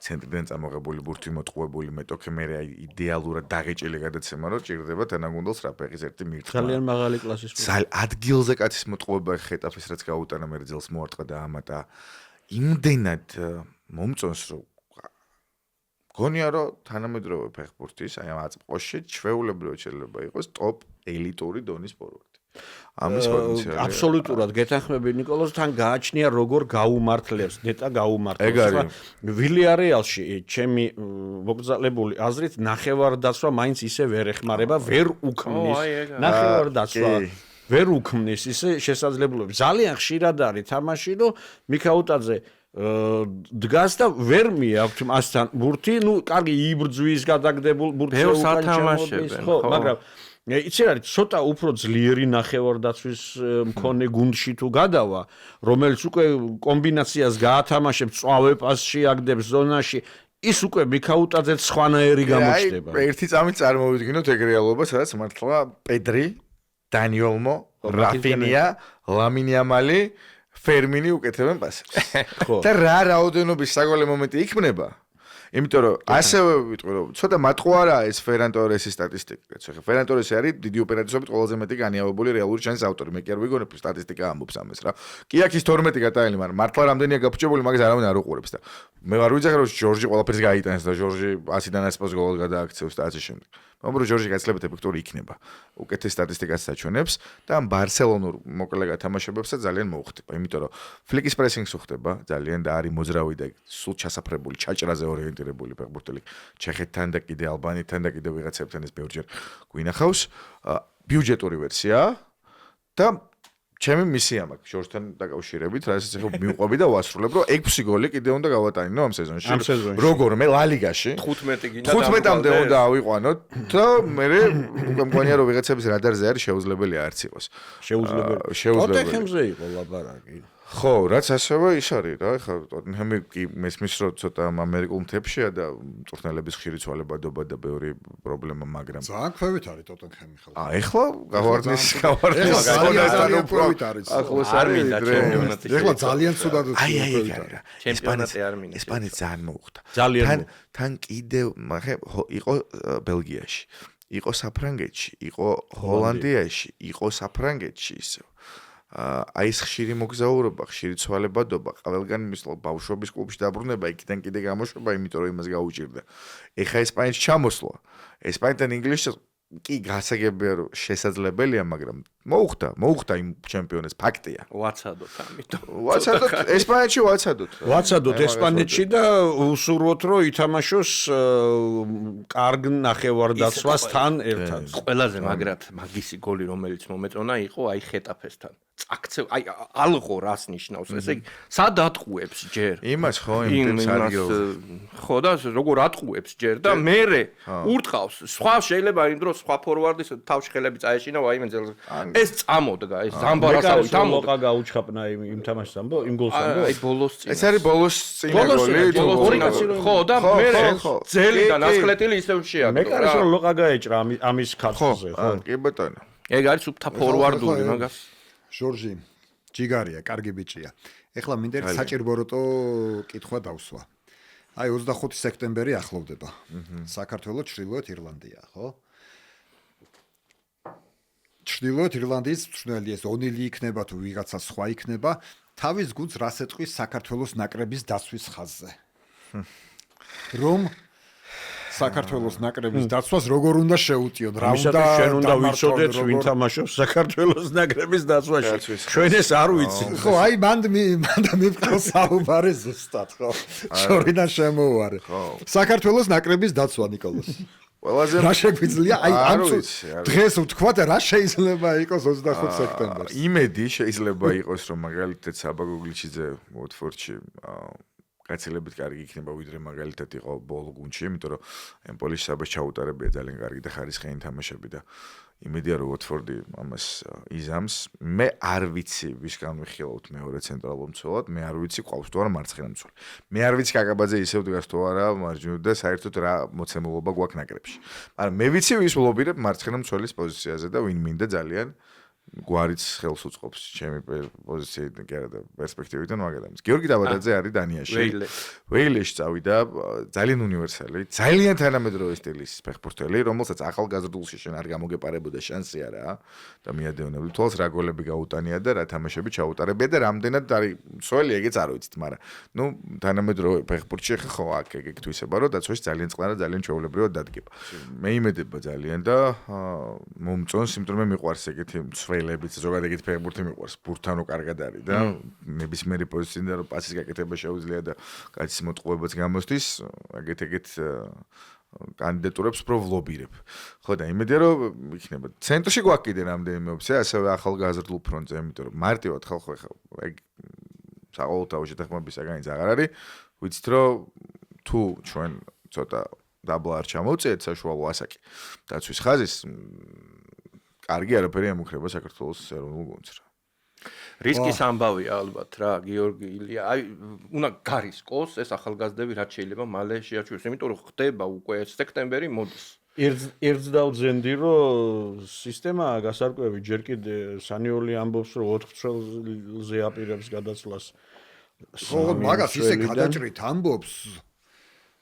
ცენტრიდან წამოღებული ბურთი მოტყუებული მეტოქე მე აი იდეალურად დაღეჭილი გადაცემა რო ჭირდება თანაგუნდელს რა ფეხის ერთი მირთმა ძალიან მაღალი კლასის ადგილზე კაცის მოტყუება ხეტაფის რაც გაუტანა მე ძელს მოარტყა და ამატა იმდენად მომწონს რომ გონია რომ თანამედროვე ფეხბურთის აი ამ აწმყოში ჩვეულებრივად შეიძლება იყოს ტოპ ელიტური დონის ფორვარდი ამის პოტენციალი აბსოლუტურად გეთანხმები ნიკოლოზ თან გააჩნია როგორ გაუმართლებს ნეტა გაუმართლებს ვილიარეალში ჩემი მოგზალებული აზრით ნახევარდაცვა მაინც ისე ვერ ეხმარება ვერ უქმნის ნახევარდაცვა ვერ უქმნის ისე შესაძლებლობებს ძალიან ხშირად არის თამაში რომ მიქაუტაძე დგას და ვერ მიაქვთ მასთან ბურთი ნუ კარგი იბრძვის გადაგდებულ ბურთზე უკან ჩამოდის ხო მაგრამ იცი არის ცოტა უფრო ძლიერი ნახევარდაცვის მქონე გუნდში თუ გადავა რომელიც უკვე კომბინაციას გაათამაშებს წვავე პასში აგდებს ზონაში ის უკვე მიქაუტაძეც სხვანაირი გამოჩნდება ერთი წამით წარმოვიდგინოთ ეგ რეალობა სადაც მართლა პედრი დანიოლმო რაფინია ლამინი ამალი ფერმინი უკეთებენ პასებს და რა რაოდენობის საგოლე მომენტი იქნება იმიტომ რომ ასევე ვიტყვი რომ ცოტა მატყუ არაა ეს ფერან ტორესის სტატისტიკა. ხო, ფერან ტორესი არის დიდი ოპერაციებით ყველაზე მეტი განიავებული რეალური ჩანის ავტორი. მე კი არ ვიგონებ სტატისტიკა ამბობს ამას რა. კი აქ ის 12 გატაილი, მაგრამ მართლა რამდენია გაფუჭებული, მაგას არავინ არ უყურებს და მე ვარ ვიძახი რომ ჟორჟი ყველაფერს გაიტანს და ჟორჟი 100-დან 100 გოლს გადააქცევს და ასე შემდეგ. მაგრამ ჟორჟი გაცილებით ეფექტური იქნება. უკეთეს სტატისტიკას საჩვენებს და ამ ბარსელონურ მოკლე გათამაშებებსაც ძალიან მოუხდება, იმიტომ რომ ფლიკის პრესინგს უხდება ძალიან და არის მოძრავი და სულ ჩასაფრებული, ჩაჭრაზე ორიენტირებული ფეხბურთელი. ჩეხეთთან და კიდე ალბანეთთან და კიდე ვიღაცებთან ეს ბევრჯერ გვინახავს. ბიუჯეტური ვერსია და ჩემი მისია მაქვს ჟორჟთან დაკავშირებით, რასაც ახლა მივყვები და ვასრულებ, რომ 6 გოლი კიდე უნდა გავატანინო ამ სეზონში. როგორმე ლა ლიგაში 15 გინდა 15-მდე უნდა ავიყვანოთ და მე უკვე მგონია რომ ვიღაცების რადარზე არის შეუძლებელი არც იყოს. შეუძლებელი. ტოტენჰემზე იყო ლაბარაკი. ხო, რაც ასევე ის არის რა, ხა ტოტენჰემი კი მესმის რომ ცოტა ამერიკულ მთებშია და მწვრთნელების ხშირი ცვალებადობა და ბევრი პრობლემა, მაგრამ ძალიან ქვევით არის ტოტენჰემი ხალხი. ეხლა გავარდნის ძალიან ქვევით არის. არ მინდა ჩემპიონატი. ეხლა ძალიან ცუდად ქვევით არის. ჩემპიონატი არ მინდა. ესპანეთი ძალიან მოუხდა. თან კიდევ იყო ბელგიაში, იყო საფრანგეთში, იყო ჰოლანდიაში, იყო საფრანგეთში ისე. აი ეს ხშირი მოგზაურობა, ხშირი ცვალებადობა, ყველგან მისვლა ბავშვობის კლუბში დაბრუნება, იქიდან კიდე გამოშვება, იმიტომ რომ იმას გაუჭირდა. ეხა ესპანეთში ჩამოსვლა. ესპანეთთან ინგლისში კი გასაგებია რომ შესაძლებელია, მაგრამ მოუხდა იმ ჩემპიონეს ფაქტია. ვაცადოთ ამიტომ. ვაცადოთ ესპანეთში ვაცადოთ ესპანეთში და უსურვოთ რომ ითამაშოს კარგ ნახევარდაცვასთან ერთად. ყველაზე მაგრად მაგისი გოლი რომელიც მომეწონა იყო აი ხეტაფესთან. წაქცევ აი ალღო რას ნიშნავს ესე იგი სად ატყუებს ჯერ იმას ხო იმას ხო და როგორ ატყუებს ჯერ და მერე ურტყავს სხვა შეიძლება იმ დროს სხვა ფორვარდის თავში ხელები წაეშინა ვაიმე ძელს ეს წამოდგა ეს ზამბარასავი თამო ლოყა გაუჩხაპნა იმ თამაშს ამბო იმ გოლს ამბო აი ბოლოს წინ ეს არის ბოლოს წინა გოლი ხო და მერე ძელიდან ასკლეტილი ისევ შეაგდო მე კარგს ლოყა გაეჭრა ამის ქართლზე ხო კი ბატონო ეგ არის უფთა ფორვარდული მაგას ჟორჟი ჯიგარია, კარგი ბიჭია. ეხლა მინდა ერთ საჭირბოროტო კითხვა დავსვა. აი 25 სექტემბერი ახლოვდება. საქართველოს ჩრდილოეთ ირლანდია, ხო? ჩრდილოეთ ირლანდიის მწვრთნელი ეს ონილი იქნება თუ ვიღაცა სხვა იქნება, თავის გუნდს რას ეტყვის საქართველოს ნაკრების დასვის ხაზზე? რომ საქართველოს ნაკრების დაცვას როგორ უნდა შეუტიონ? რა უნდა ჩვენ უნდა ვიცოდეთ ვინ თამაშობს საქართველოს ნაკრების დაცვაში. ჩვენ ეს არ ვიცი. ხო, აი მან მიფიქროს საუბარი ზუსტად, ხო? შორიდან შემოვარე. საქართველოს ნაკრების დაცვა ნიკოლოს. ყველაზე რა შეგვიძლია? აი ამ დღეს ვთქვა და რა შეიძლება იყოს 25 სექტემბერს? იმედი შეიძლება იყოს რომ მაგალითად საბა გოგლიჩიძე ვოტფორდში გაცილებით კარგი იქნება ვიდრე მაგალითად იყო ბოლო გუნდში, იმიტომ რომ ემპოლის საბას ჩაუტარებია ძალიან კარგი და ხარისხიანი თამაშები და იმედია რომ ვოტფორდი ამას იზამს. მე არ ვიცი ვისგან ვიხილავთ მეორე ცენტრალურ მცველად, მე არ ვიცი ყავს თუ არა მარცხენა მცველი. მე არ ვიცი კაკაბაძე ისევ დგას თუ არა მარჯვნივ და საერთოდ რა მოცემულობა გვაქვს ნაკრებში. მაგრამ მე ვიცი ვის ვლობირებ მარცხენა მცველის პოზიციაზე და ვინ მინდა ძალიან გვარიც ხელს უწყობს ჩემი პოზიციიდან კი არა და პერსპექტივიდან მაგალითად. გიორგი დაბადაძე არის დანიაში. ვეილეში წავიდა, ძალიან უნივერსალი, ძალიან თანამედროვე სტილის ფეხბურთელი, რომელსაც ახალგაზრდულში შენ არ გამოგეპარებოდა შანსი არა და მიადევნებდი თვალს რა გოლები გაუტანია და რა თამაშები ჩაუტარებია და რამდენად არის მსველი ეგეც არ ვიცით, მაგრამ ნუ თანამედროვე ფეხბურთში ხო აქ ეგ თვისება რომ დაცვაში ძალიან წყლარა ძალიან ჩვეულებრივად დადგება. მე იმედება ძალიან და მომწონს, იმიტომ რომ მე მიყვარს ეგეთი ლებიც ზოგადად ეგეთი ფეხბურთი მიყვარს. ბურთანო კარგად არის და ნებისმიერი პოზიციიდან რომ პასის გაკეთება შეუძლია და კაცის მოტყუებაც გამოსდის, ეგეთ კანდიდატურებს უფრო ვლობირებ. ხო და იმედია რომ იქნება. ცენტრში გვაქვს კიდე რამდენიმე ოფცია, ასევე ახალგაზრდულ ფრონტზე, იმიტომ რომ მარტივად ხალხო ხა ეგ საყოველთაო შეთანხმების საგანიც აღარ არის. ვიცით რომ თუ ჩვენ ცოტა დაბლა არ ჩამოვწიეთ საშუალო ასაკი დაცვის ხაზის კარგი არაფერი ამუქრება საქართველოს ეროვნულ გუნდს რა. რისკის ამბავია ალბათ რა, გიორგი ილია. აი, უნდა გარისკოს ეს ახალგაზრდები რაც შეიძლება მალე შეაჩვენოს, იმიტომ რომ ხდება უკვე სექტემბერი მოდის. ერთდაუძენდი რომ სისტემა გასარკვევი ჯერ კიდე სანიოლი ამბობს რომ 4 წელზე აპირებს გადაცვლას. ხო, მაგას ისე გადაჭრით ამბობს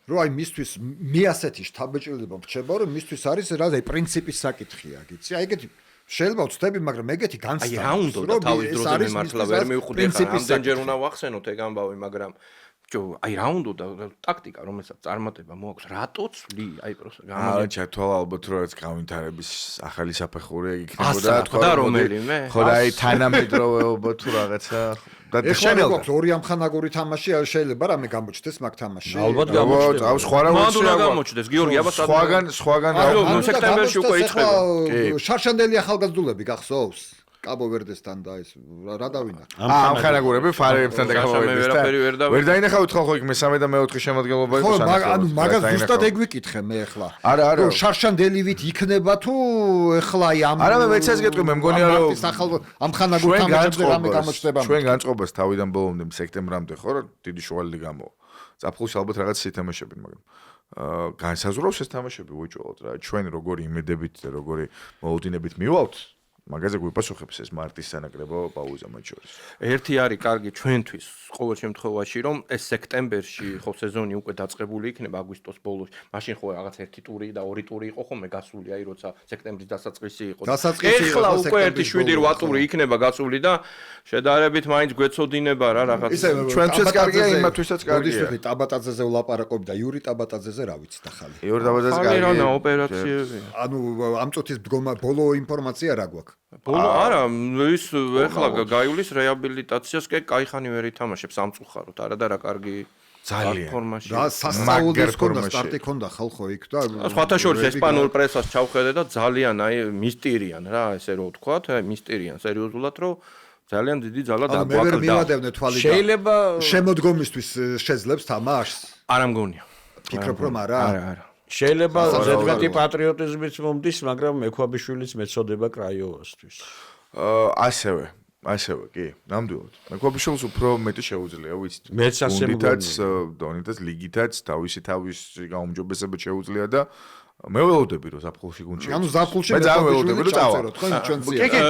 რომ აი მისთვის მე ასეთი შთაბეჭდილება მრჩება რომ მისთვის არის რა პრინციპის საკითხია, გიცი? აი ეგეთი შეიძლება ვწდები, მაგრამ ეგეთი განცდა. აი რა უნდა და თავის დროზე მე მართლა ვერ მივხვდი ხა ამდენჯერ უნდა ვახსენოთ ეგ ამბავი, მაგრამ აი რა უნდა და ტაქტიკა რომელსაც წარმატება მოაქვს, რატო ცვლი? აი პროსა გამოდი ჩათვალა ალბათ რომ ეს გავითარების ახალი საფეხური ეგ იქნებოდა თქვა და რომელიმე? ხო და აი თანამედროვეობა თუ რაღაცა და შენ გვაქვს ორი ამხანაგური თამაში, არ შეიძლება რამე გამოჩნდეს მაგ თამაში. ალბათ გამოჩნდება. აუ სხვა რა მანდ უნდა გამოჩნდეს, გიორგი, აბა სხვაგან სექტემბერში უკვე იწყება. შარშანდელი ახალგაზრდულები გახსოვს? კაბო-ვერდესთან და ეს რა დავინა? ამხანაგურები ფარეებთან და კაბო-ვერდესთან. ვერ დაინახავთ ხო იქ მესამე და მეოთხე შემადგენლობა იყო სანახავად. ხო, ანუ მაგას ზუსტად ეგ ვიკითხე მე ახლა. არა. რომ შარშანდელივით იქნება თუ ახლა აი ამ არა მე მეც ეს გეტყვი, მე მგონია რომ ამხანაგურ თამაშებზე რამე გამოჩნდება. ჩვენ განწყობას თავიდან ბოლომდე სექტემბრამდე ხო რა დიდი შუალედი გამოვა. ზაფხულში ალბათ რაღაც ითამაშებინ, მაგრამ განსაზღვრავს ეს თამაშები უეჭველად რა. ჩვენ როგორი იმედებით და როგორი მოუდინებით მივალთ მაგაზე გვიპასუხებს ეს მარტის სანაკრებო პაუზა მათ შორის. ერთი არის კარგი ჩვენთვის ყოველ შემთხვევაში რომ ეს სექტემბერში ხო სეზონი უკვე დაწყებული იქნება აგვისტოს ბოლოს. მაშინ ხო რაღაც ერთი ტური და ორი ტური იყო ხოლმე გასული, აი როცა სექტემბრის დასაწყისი იყო. ეხლა უკვე 1-7-8 ტური იქნება გასული და შედარებით მაინც გვეცოდინება რა რაღაც. ჩვენთვის კარგია, იმათვისაც კარგია. მოდი ტაბატაძეზე ვლაპარაკობ და იური ტაბატაძეზე რა ვიცით ახალი. იური ტაბატაძე კარგია. რა ოპერაციები. ანუ ამ წუთის ბოლო ინფორმაცია რა გვაქვს? ბოლო არა, ის ეხლა გაივლის რეაბილიტაციას კი кайხანი ვერ ითამაშებს ამწუხაროდ, არა და რა კარგი ძალიან ფორმაში. და სასწაულს ქონდა სტარტი ქონდა ხალხო იქ და სხვათა შორის ესპანურ პრესას ჩავხედე და ძალიან აი მისტირიან რა, ესე რომ ვთქვათ, აი მისტირიან სერიოზულად რომ ძალიან დიდი ძალა დაგვაკლდა. მე ვერ მივადევნე თვალი და შეიძლება შემოდგომისთვის შეძლებს თამაშს? არა მგონია. ფიქრობ რომ არა? არა. შეიძლება ზედმეტი პატრიოტიზმიც მომდის, მაგრამ მექვაბიშვილიც მეწოდება კრაიოვასთვის. ასევე კი, ნამდვილად. მექვაბიშვილს უფრო მეტი შეუძლია, ვიცით. მეც ასე მგონია. დონითაც ლიგითაც თავისი გაუმჯობესება შეუძლია და მე ველოდები რომ ზაფხულში გუნდში. ანუ ზაფხულში მე ძალიან ველოდები რომ წავა. ხო, ჩვენ კი, კი,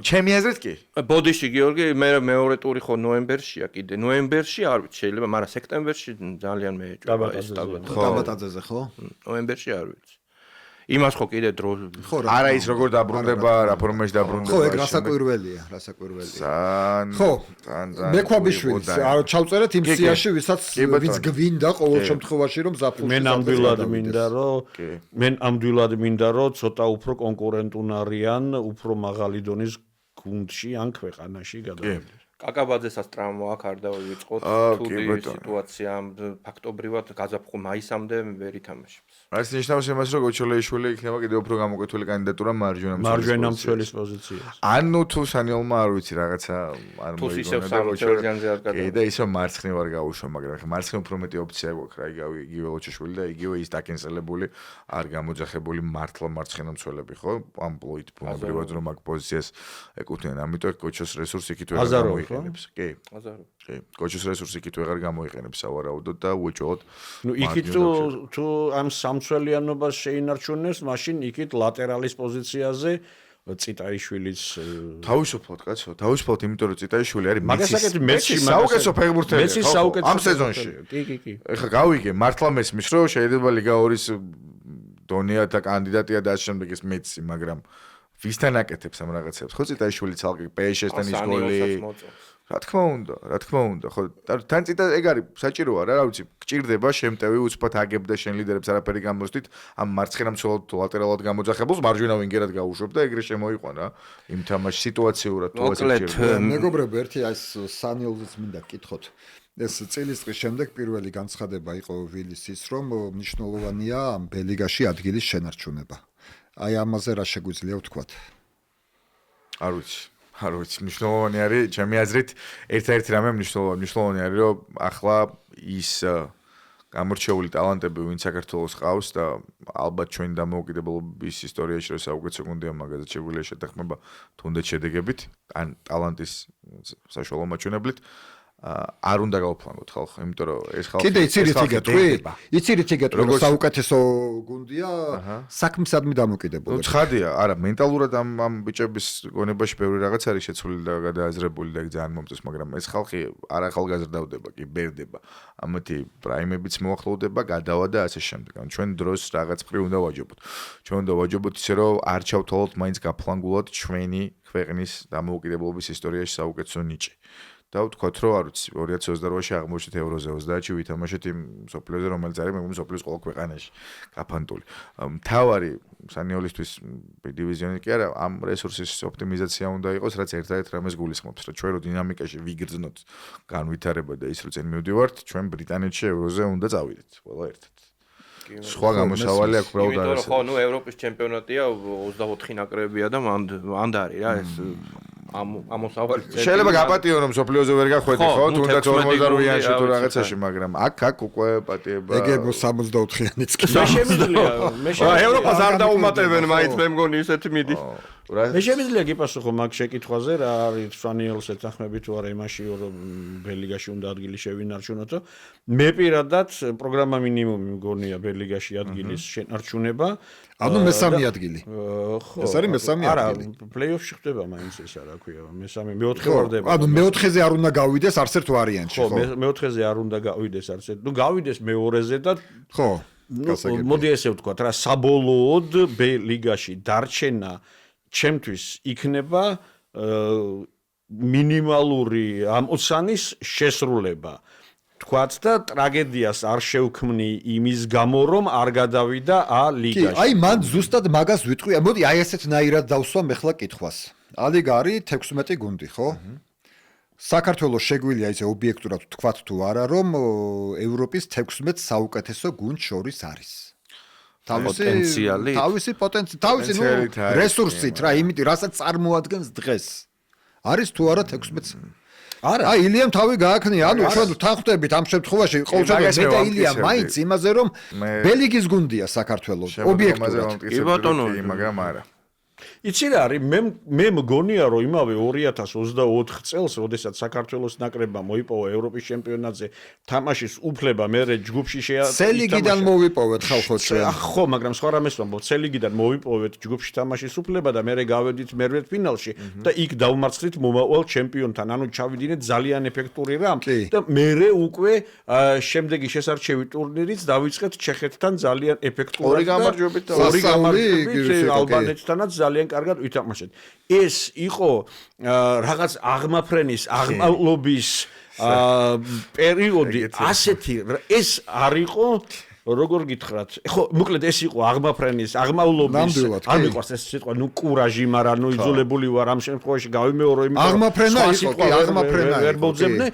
ჩემი აზრით კი. ბოდიში გიორგი, მე მეორე ტური ხო ნოემბერშია კიდე. ნოემბერში არ ვიცი, შეიძლება, მაგრამ სექტემბერში ძალიან მეეჭვება ეს დაბადება. დაბადაზე ხო? ნოემბერში არ ვიცი. იმას ხო კიდე დრო არა ის როგორ დაბრუნდება, რა ფორმაში დაბრუნდება. ხო, ეგ რასაკვირველია. ხო, მექვაბიშვილის ჩავწერეთ იმ სიაში, ვისაც ვიც გვინდა ყოველ შემთხვევაში რომ ზაფხულში. მე ნამდვილად მინდა რომ ცოტა უფრო კონკურენტუნ არიან, უფრო მაღალი დონის გუნდში ან ქვეყანაში გადავიდეს. კაკაბაძესაც ტრამვა აქ არ დავიწყოთ თუდი სიტუაცია ფაქტობრივად გაზაფხულ მაისამდე ვერ ითამაშებს. რაც ნიშნავს იმას, რომ გოჩოლეიშვილი იქნება კიდევ უფრო გამოკვეთილი კანდიდატურა მარჯვენა მცველის პოზიციაზე. ანუ თუ სანიელმა არ ვიცი რაღაცა არ მოიგონა და გოჩოლეიანზე არ გადავა. კი და ისო მარცხნივ არ გაუშვა, მაგრამ მარცხნივ უფრო მეტი ოპცია გვაქვს რა, იგივე ლოჩეშვილი და იგივე ის დაკენსელებული არ გამოძახებული მართლა მარცხენა მცველები ხო? ამპლოით ბუნებრივად რომ აქ პოზიციას ეკუთვნიან, ამიტომ გოჩოს რესურსი იქით ვერ გამოიყენებს. კი. კი. გოჩოს რესურსი იქით ვერ გამოიყენებს სავარაუდოდ და უეჭველად. ნუ იქით თუ ამ სამცველიანობას შეინარჩუნებს, მაშინ იქით ლატერალის პოზიციაზე ციტაიშვილის თავისუფლად კაცო, თავისუფლად, იმიტომ რომ ციტაიშვილი არის მესსი საუკეთესო ფეხბურთელი ხო? ამ სეზონში. კი. ეხლა გავიგე, მართლა მესმის რომ შეიძლება ლიგა 2-ის დონია და კანდიდატია და ამ შემდეგ ეს მეცი, მაგრამ ვისთან აკეთებს ამ რაღაცებს? ხო ციტაიშვილი ცალკე PSG-სთან ის გოლი. რა თქმა უნდა, ხო თან ციტა ეგ არის საჭიროა რა ვიცი, გჭირდება შემტევი უცბად აგებ და შენ ლიდერებს არაფერი გამოსდით, ამ მარცხენა მცველად თუ ლატერალად გამოძახებულს მარჯვენა ვინგერად გაუშვებ და ეგრე შემოიყვანა იმ თამაში სიტუაციურად თუ ასე გჭირდება. მეგობრებო, ერთი აი სანიელზეც მინდა გკითხოთ. ეს წელიწადის შემდეგ პირველი განცხადება იყო ვილისის, რომ მნიშვნელოვანია ბელიგაში ადგილის შენარჩუნება. აი ამაზე რა შეგვიძლია ვთქვათ? არ ვიცი, მნიშვნელოვანი არის, ჩემი აზრით, ერთ-ერთი რამე მნიშვნელოვანი არის, რომ ახლა ის გამორჩეული ტალანტები, ვინც საქართველოს ყავს და ალბათ ჩვენი დამოუკიდებლობის ისტორიაში რო საუკეთესო გუნდია მაგაზე შეგვიძლია შეთანხმება თუნდაც შედეგებით, ან ტალანტის საშუალო მაჩვენებლით. არ უნდა გავფლანგოთ ხალხო, იმიტომ რომ ეს ხალხი კიდე იცი გეტყვი, რომ საუკეთესო გუნდია საქმისადმი დამოკიდებული. ნუ ცხადია, არა, მენტალურად ამ ბიჭების გონებაში ბევრი რაღაც არის შეცვლილი და გადააზრებული და ძალიან მომწონს, მაგრამ ეს ხალხი არ ახალგაზრდავდება, კი ბერდება. ამათი პრაიმებიც მოახლოვდება, გადავა და ასე შემდეგ. ან ჩვენ დროს რაღაც ფრი უნდა ვაჯობოთ. ჩვენ უნდა ვაჯობოთ ისე რომ არ ჩავთვალოთ მაინც გაფლანგულად ჩვენი ქვეყნის დამოუკიდებლობის ისტორიაში საუკეთესო ნიჭი. და ვთქვათ, რომ არ ვიცი, 2028-ში აღმოჩნდეთ ევროზე 30-ში ვითამაშეთ იმ სოფლიოზე, რომელიც არის მეგონი სოფლის ყველა ქვეყანაში გაფანტული. მთავარი სანიოლისთვის დივიზიონი კი არა, ამ რესურსის ოპტიმიზაცია უნდა იყოს, რაც ერთ-ერთ რამეს გულისხმობს, რომ ჩვენ რო დინამიკაში ვიგრძნოთ განვითარება და ის რო წინ მივდივართ, ჩვენ ბრიტანეთში ევროზე უნდა წავიდეთ, ყველა ერთად. სხვა გამოსავალი აქვს უბრალოდ არის. იმიტომ რომ ხო, ნუ ევროპის ჩემპიონატია 24 ნაკრებია და მანდ არის რა ეს ამოსავალი. შეიძლება გაპატიო რომ სოფლიოზე ვერ გახვედი ხო? თუნდაც 48-იანში თუ რაღაცაში, მაგრამ აქ უკვე პატიება. ეგ 64-იანიც კი. მე ევროპას არ დაუმატებენ მაინც მე მგონი ისეთი მიდი. მე შემიძლია გიპასუხო მაგ შეკითხვაზე, რა არის სანიელს ეთანხმები თუ არა იმაში, რომ ბელიგაში უნდა ადგილი შევინარჩუნოთო. მე პირადად პროგრამა მინიმუმი მგონია ბელიგაში ადგილის შენარჩუნება. ანუ მესამე ადგილი. ხო. ეს არის მესამე ადგილი. არა, პლეიოფში ხდება მაინც ეს რა ქვია, მესამე, მეოთხე ვარდება. ანუ მეოთხეზე არ უნდა გავიდეს არც ერთ ვარიანტში, ხო? ხო, მეოთხეზე არ უნდა გავიდეს არც ერთ. ნუ გავიდეს მეორეზე და ხო. მოდი ესე ვთქვათ რა, საბოლოოდ ბ-ლიგაში დარჩენა ჩემთვის იქნება მინიმალური ამოცანის შესრულება. თქვათ და ტრაგედიას არ შევქმნი იმის გამო, რომ არ გადავიდა ლიგაში. კი, აი მან ზუსტად მაგას ვიტყვი. მოდი აი ესეთნაირად დავსვამ ახლა კითხვას. ალიგა არის 16 გუნდი, ხო? საქართველოს შეგვიძლია ისე ობიექტურად თქვათ თუ არა, რომ ევროპის 16 საუკეთესო გუნდ შორის არის. თავისი პოტენციალი, თავისი რესურსით რა, იმით, რასაც წარმოადგენს დღეს. არის თუ არა 16? არა. აი ილიამ თავი გააქნია, ანუ ჩვენ თანხმდებით ამ შემთხვევაში ყოველ შემთხვევაში მე და ილია მაინც იმაზე, რომ ბელიგის გუნდია საქართველოს ობიექტურად. კი ბატონო, მაგრამ არა. იცი რა არის მე მგონია რომ იმავე 2024 წელს როდესაც საქართველოს ნაკრებმა მოიპოვა ევროპის ჩემპიონატზე თამაშის უფლება მე ჯგუფში სელიგიდან მოვიპოვეთ ხალხო ჩვენ ხო მაგრამ სხვა რამეს ვამბობ სელიგიდან მოვიპოვეთ ჯგუფში თამაშის უფლება და მე გავედით მერვედფინალში და იქ დავმარცხდით მომავალ ჩემპიონთან ანუ ჩავიდინეთ ძალიან ეფექტური რამ და მე უკვე შემდეგი შესარჩევი ტურნირიც დავიწყეთ ჩეხეთთან ძალიან ეფექტურად ორი გამარჯვებით ალბანეთთანაც ძალიან კარგად ვითამაშეთ. ეს იყო რაღაც აღმაფრენის, აღმავლობის პერიოდი, ასეთი ეს არ იყო როგორ გითხრათ? ხო, მოკლედ ეს იყო აღმაფრენის, აღმავლობის, არ მიყვარს ეს სიტყვა, კურაჟი, მაგრამ იძულებული ვარ ამ შემთხვევაში გავიმეორო, იმიტომ რომ აღმაფრენა იყო, კი, აღმაფრენა ვერ მოძებნე.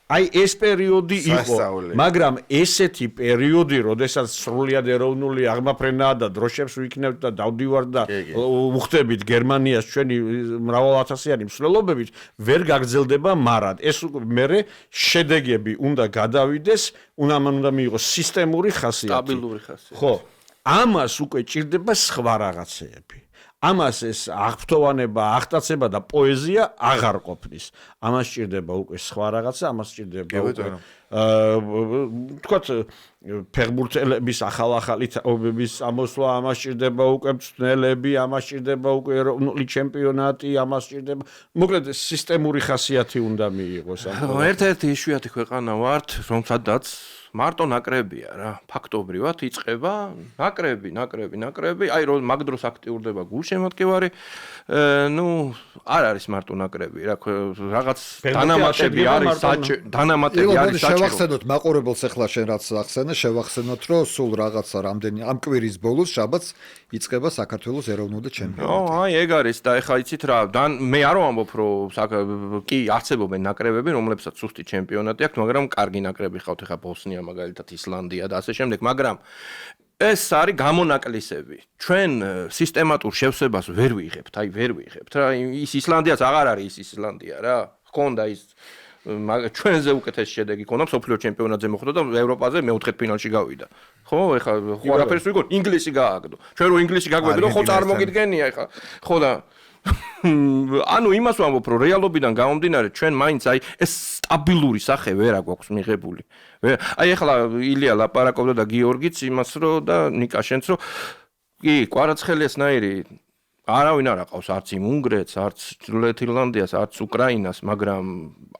აი ეს პერიოდი იყო, მაგრამ ესეთი პერიოდი, როდესაც სრულიად ეროვნული აღმაფრენაა და დროშებს ვიქნებთ და დავდივართ და უხდებით გერმანიას ჩვენი მრავალათასიანი მსვლელობებით, ვერ გაგრძელდება მარად. ეს მე შედეგები უნდა გადავიდეს, უნდა მიიღოს სისტემური ხასიათი. სტაბილური ხასიათი. ხო, ამას უკვე ჭირდება სხვა რაღაცეები. ამას ეს აღფრთოვანება, აღტაცება და პოეზია აღარ ყოფნის. ამას ჭირდება უკვე სხვა რაღაცა, ამას ჭირდება უკვე თქვათ ფეხბურთელების ახალ-ახალი თაობების ამოსვლა, ამას ჭირდება უკვე მწვრთნელები, ამას ჭირდება უკვე ეროვნული ჩემპიონატი, ამას ჭირდება მოკლედ სისტემური ხასიათი უნდა მიიღოს. ერთ-ერთი იშვიათი ქვეყანა ვართ, რომელსაც მარტო ნაკრებია რა, ფაქტობრივად იწყება ნაკრები, აი რომ მაგ დროს აქტიურდება გულშემატკივარი, არ არის მარტო ნაკრები, რა, რაღაც დანამატები არის საჭირო. შევახსენოთ მაყურებელს ახლა შენ რაც ახსენე, შევახსენოთ რომ სულ რაღაცა რამდენი ამ კვირის ბოლოს შაბათს იწყება საქართველოს ეროვნული ჩემპიონატი. აი ეგ არის და ეხლა იცით რა, მე არ ვამბობ რომ კი არსებობენ ნაკრებები, რომლებსაც სუსტი ჩემპიონატი აქვს, მაგრამ კარგი ნაკრები ხავთ ეხლა ბოსნია მაგალითად ისლანდია და ასე შემდეგ, მაგრამ ეს არის გამონაკლისები. ჩვენ სისტემატურ შევსებას ვერ ვიღებთ რა. ის ისლანდიაც აღარ არის ის ისლანდია რა. ხონდა ის ჩვენზე უკეთესი შედეგი ქონდა მსოფლიო ჩემპიონატზე მოხვდა და ევროპაზე მეოთხედფინალში გავიდა. ხო, ეხლა ხო არაფერს ვიგო, ინგლისი გააგდო. ჩვენ რო ინგლისი გაგვედო, ხო წარმოგიდგენია ეხლა. ხო და ანუ იმას ვამბობ, რომ რეალობიდან გამომდინარე ჩვენ მაინც აი ეს სტაბილური სახე ვერ აგვაქვს მიღებული. აი ეხლა ილია ლაპარაკობდა და გიორგიც იმას რომ და ნიკა შენც რომ კი, კვარაცხელიასნაირი არავინ არ აყავს არც იმ უნგრეთს, არც ჩრდილოეთ ირლანდიას, არც უკრაინას, მაგრამ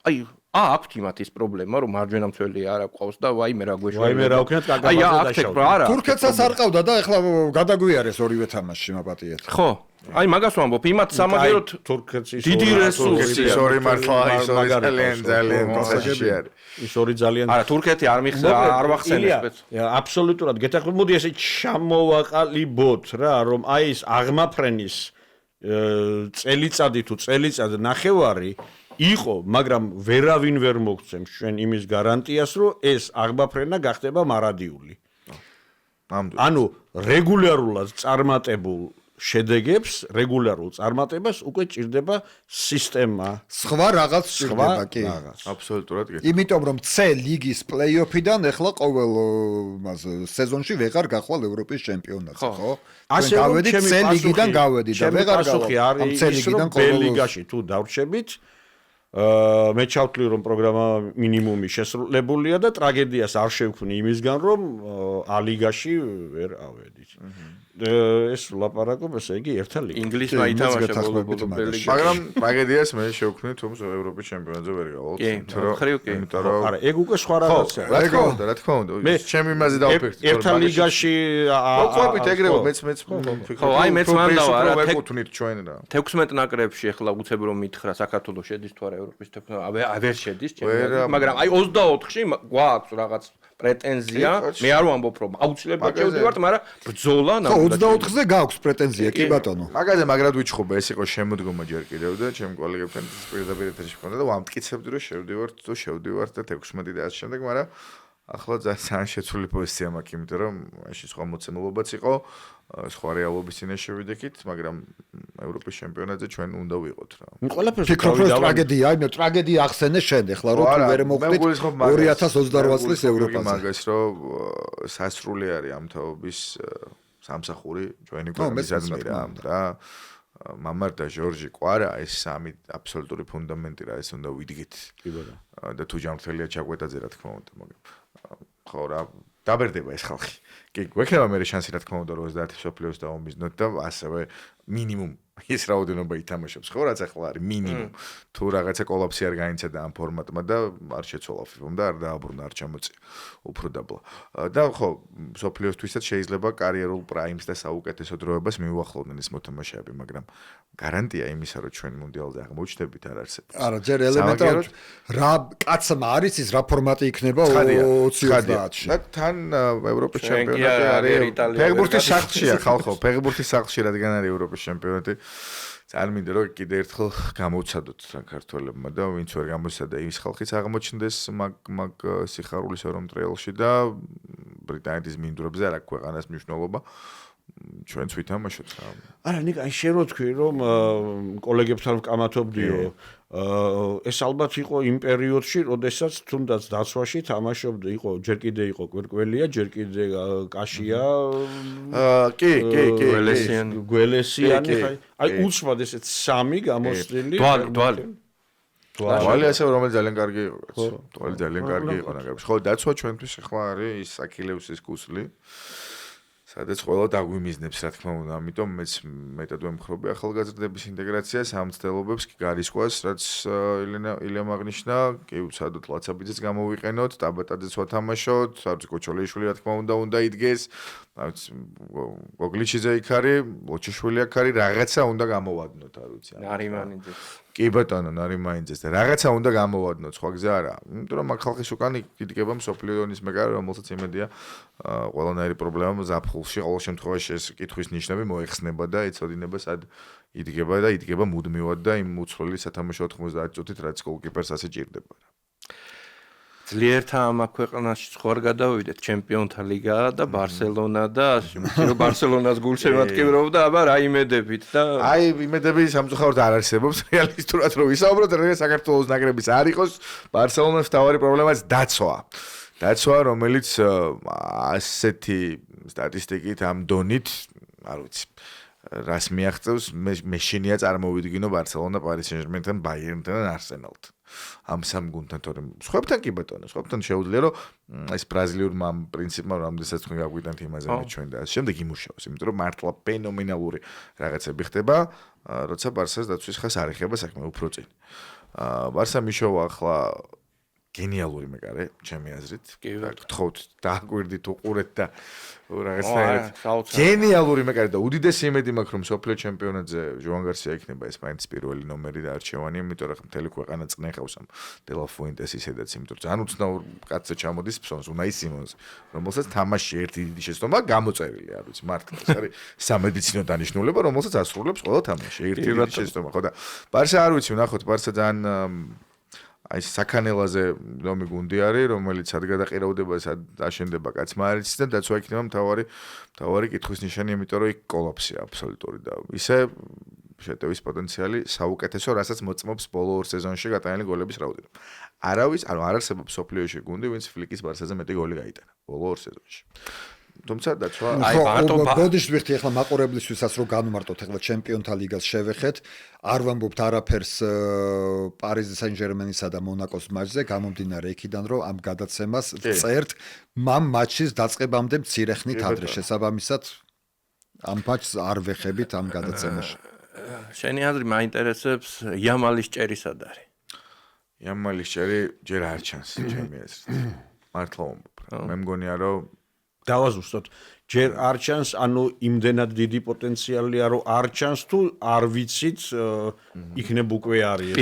აი აქვთ იმათ ის პრობლემა, რომ მარჯვენა მცველი არ აყავს და ვაიმე რა გვეშვა. ვაიმე რა უქნათ კაკაბაძე დაშავდა. თურქეთსაც არ ყავდა და ეხლა გადაგვიარეს ორივე თამაშში მაპატიეთ. ხო. აი მაგას ვამბობ, იმათ სამაგეროთ თურქეთის დიდი რესურსი ის ორი მართლა ის ორი ძალიან მოსაჭირი არის. ის ორი ძალიან არა თურქეთი არ ვახსენებ. აბსოლუტურად გეთახმებით. მოდი ესე ჩამოვაყალიბოთ რა, რომ აი ეს აღმაფრენის წელიწადი თუ წელიწად ნახევარი იყო, მაგრამ ვერავინ ვერ მოგცემს ჩვენ იმის გარანტიას, რომ ეს აღმაფრენა გახდება მარადიული. ანუ რეგულარულად წარმატებულ შედეგებს, რეგულარულ წარმატებას უკვე ჭირდება სისტემა. სხვა რაღაც ჭირდება, კი. აბსოლუტურად კი. იმიტომ რომ C ლიგის პლეი-ოფიდან ახლა ყოველ სეზონში ვეღარ გახვალ ევროპის ჩემპიონატზე, ხო? ასე გავედით C ლიგიდან გავედით და ვეღარ გავალ. ამ C ლიგიდან ყოველ ლიგაში თუ დავრჩებით, მე ჩავთვლი რომ პროგრამა მინიმუმი შესრულებულია და ტრაგედიას არ შევქმნი იმისგან რომ A ლიგაში ვერ ავედით. ეს ლაპარაკობ ესე იგი ერთა ლიგა. ინგლისმა ითამაშა ბოლო-ბოლო. მაგრამ ტრაგედიას მე შევქმნი თუ ევროპის ჩემპიონატზე ვერ გავალ. იმიტომ რომ არა, ეგ უკვე სხვა რაღაცაა. რა თქმა უნდა. ჩემი იმაზე დავფიქრდი. ერთა ლიგაში მოყვებით ეგრევე მეც ხო, აი მეც მანდავა რა. ვეკუთვნით ჩვენ რა. 16 ნაკრებში ახლა უცებ რომ მითხრა საქართველოს შედის თუ არა ევროპის ჩემპიონატში, ვერ შედის ჩემპიონატში, მაგრამ აი 24-ში გვაქვს რაღაც პრეტენზია. მე არ ვამბობ რომ აუცილებლად შევდივართ, მაგრამ ბრძოლა ხო 24-ზე გაქვს პრეტენზია, კი ბატონო. მაგაზე მაგრად ვიჩხუბე, ეს იყო შემოდგომა ჯერ კიდევ და ჩემ კოლეგებთან პირდაპირ ეთერში მქონდა და ვამტკიცებდი რომ შევდივართ და 16 და ასე შემდეგ, მაგრამ ახლა ძალიან შეცვლილი პოზიცია მაქვს, იმიტომ რომ ეს სხვა მოცემულობაც იყო, სხვა რეალობის წინაშე შევიდექით, მაგრამ ევროპის ჩემპიონატზე ჩვენ უნდა ვიყოთ რა. ყველაფერს ფიქრობ რომ ტრაგედია, აი მე ტრაგედია ახსენე შენ ახლა რომ თუ ვერ მოხდით 2028 წლის ევროპაზე. მაგას რომ სასრული არის ამ თაობის სამსახური ჩვენი ქვეყნისადმი რა. მამარ და ჟორჟი ყვარა ეს სამი აბსოლუტური ფუნდამენტი რა ეს უნდა ვიდგით. კი ბატონო. და თუ ჯანმრთელია ჩაგვეტაძე რა თქმა უნდა, მაგრამ ხო რა დაბერდება ეს ხალხი. კი, გვექნება მე შანსი რა თქმა უნდა 30 სოფლიოს დაუმიზნოთ და ასევე მინიმუმ ის რაოდენობა ითამაშებს ხო რაც ახლა არის მინიმუმ თუ რაღაცა კოლაფსი არ გაინცედა ამ ფორმატმა და არ შეცვალა FIFA-მ და არ დააბრუნა არ ჩამოწია უფრო დაბლა და ხო სოფლიოსთვისაც შეიძლება კარიერულ პრაიმს და საუკეთესო დროებას მიუახლოვდნენ ის მოთამაშეები მაგრამ გარანტია იმისა რომ ჩვენ მუნდიალზე აღმოჩნდებით არ არსებობს არა ჯერ ელემენტარულად რა კაცმა არის ის რა ფორმატი იქნება 20-30-ში და თან ევროპის ჩემპიონატი არის ფეხბურთის სახლშია ხალხო ფეხბურთის სახლში რადგან არის ევროპის ჩემპიონატი ძალიან მინდა რომ კიდე ერთხელ გამოვცადოთ საქართველებმა და ვინც ვერ გამოსცადა ის ხალხიც აღმოჩნდეს მაგ სიხარულის ეროვნულ და ბრიტანეთის მინდვრებზე არ აქვს ქვეყანას მნიშვნელობა ჩვენც ვითამაშოთ რა. არა, ნიკა, შენ რო თქვი რომ კოლეგებთან ვკამათობდიო, ეს ალბათ იყო იმ პერიოდში, როდესაც თუნდაც დაცვაში თამაშობდი, ჯერ კიდე იყო კვირკველია, ჯერ კიდე კაშია. კი, გველესიანი, აი უცბად ესეც სამი გამოსწრილი. დვალი ასე რომელიც ძალიან კარგი იყო, დვალი ძალიან კარგი იყო ნაგებს. ხო, დაცვა ჩვენთვის ახლა არის ის აკილევსის კუსლი. სადაც ყველა დაგვიმიზნებს რა თქმა უნდა, ამიტომ მეც მეტად ვემხრობი ახალგაზრდების ინტეგრაციას, ამ მცდელობებს კი გარისხვას, რაც ილიამ აღნიშნა, კი უცადოთ ლაცაბიძეც გამოვიყენოთ, ტაბატაძეც ვათამაშოთ, არც კოჩოლიშვილი რა თქმა უნდა იდგეს, არც გოგლიჩიძე იქ არის, ლოჩიშვილი აქ არის, რაღაცა უნდა გამოვადნოთ, არ ვიცი. ნარიმანიძეც. კი ბატონო, ნარიმანიძეც და რაღაცა უნდა გამოვადნოთ, სხვა გზა არა. იმიტომ რომ აქ ხალხის უკან იდგება მსოფლიონის მეკარე, რომელსაც იმედია ყველანაირი პრობლემა ზაფხულში ყოველ შემთხვევაში ეს კითხვის ნიშნები მოეხსნება და ეცოდინება სად იდგება და იდგება მუდმივად და იმ უცვლელი სათამაშო 90 წუთით რაც გოლკიპერს ასე ჭირდება. ძლიერთა ამ ქვეყანაში ხوار გადავიდეთ ჩემპიონთა ლიგა და ბარსელონა და რომ ბარსელონას გულშემატკივრობდა, აბა რა იმედებით და აი იმედები სამწუხაროდ არ არსებობს რეალისტურად რომ ვისაუბროთ საქართველოს ნაკრების არ იყოს ბარსელონას თავარი პრობლემაც დაცვა რომელიც ასეთი სტატისტიკით ამ დონით არ ვიცი რას მიაღწევს მე შენია წარმოვიდგინო ბარსელონა პარის სენ-ჟერმენთან ბაიერნთან და არსენალთან ამ სამ გუნდთან თორემ სხვებთან კი ბატონო სხვებთან შეუძლია რომ ეს ბრაზილიურმა პრინციპმა რამდენსაც თქვენ გაგვიტანთ იმაზე მეჩვენ და შემდეგ იმუშაოს იმიტომ რომ მართლა ფენომენალური რაღაცები ხდება როცა ბარსას დაცვის ხას არ ეხება საქმე უფრო წინ ბარსა მიშოვა ახლა გენიალური მეკარე, ჩემი აზრით. გთხოვთ, დააკვირდით, უყურეთ და რაღაცნაირად. გენიალური მეკარე და უდიდესი იმედი მაქვს, რომ სოფლიო ჩემპიონატზე ჟოან გარსია იქნება ეს მაინც პირველი ნომერი და არჩევანი, იმიტომ რომ მთელი ქვეყანა წნეხავს ამ დელა ფუენტეს ისედაც, იმიტომ რომ ძალიან უცნაურ კაცზე ჩამოდის ფსონს, უნაი სიმონს, რომელსაც თამაში ერთი დიდი შეცდომა გამოწერილი, არ ვიცი, მართლა ეს არის სამედიცინო დანიშნულება, რომელსაც ასრულებს ყველა თამაში, ერთი დიდი შეცდომა, ხო და ბარსა არ ვიცი, ნახოთ, ბარსა ძალიან აი საქანელაზე რომი გუნდი არის, რომელიც სად გადაყირავდება, სად აშენდება კაცმა არის და დაცვა იქნება მთავარი კითხვის ნიშანი, იმიტომ რომ იქ კოლაფსია აბსოლუტური და ისე შეტევის პოტენციალი საუკეთესო, რასაც მოწმობს ბოლო ორ სეზონში გატანილი გოლების რაოდენობა. არ არსებობს სოფლიოში გუნდი, ვინც ფლიკის ბარსაზე მეტი გოლი გაიტანა ბოლო ორ სეზონში. თუმცა დაცვა აი ბოდიშ ვიხდი ახლა მაყურებლისთვისაც რომ განვმარტოთ ახლა ჩემპიონთა ლიგას შევეხეთ არ ვამბობთ არაფერს პარიზ სენ-ჟერმენისა და მონაკოს მატჩზე გამომდინარე იქიდან რომ ამ გადაცემას წერთ მამ მატჩის დაწყებამდე მცირე ხნით ადრე შესაბამისად ამ მატჩს არ ვეხებით ამ გადაცემაში შენი აზრი მაინტერესებს იამალის ჭერი სად არის იამალის ჭერი ჯერ არ ჩანს ჩემი აზრით მართლა ვამბობ მე მგონია რომ დავაზუსტოთ ჯერ არ ჩანს ანუ იმდენად დიდი პოტენციალია რომ არ ჩანს თუ არ ვიცით იქნებ უკვე არის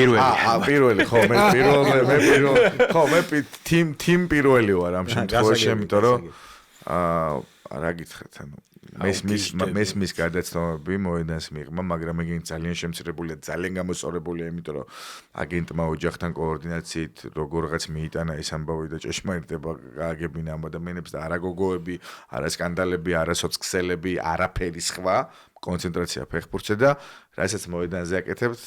პირველი ხო მე თიმ პირველი ვარ ამ შემთხვევაში იმიტომ რომ რა გითხრათ ანუ მის გადაცნობები მოედანს მიღმა, მაგრამ იგი ძალიან შემცირებულია, ძალიან გამოსწორებულია, იმიტომ რომ აგენტმა ოჯახთან კოორდინაციით როგორღაც მიიტანა ეს ამბავი და ჭეშმარიტება გააგებინა ამ ადამიანებს და არა გოგოები, არა სკანდალები, არა სოციქსელები, არაფერი სხვა, კონცენტრაცია ფეხბურთზე და რასაც მოედანზე აკეთებთ.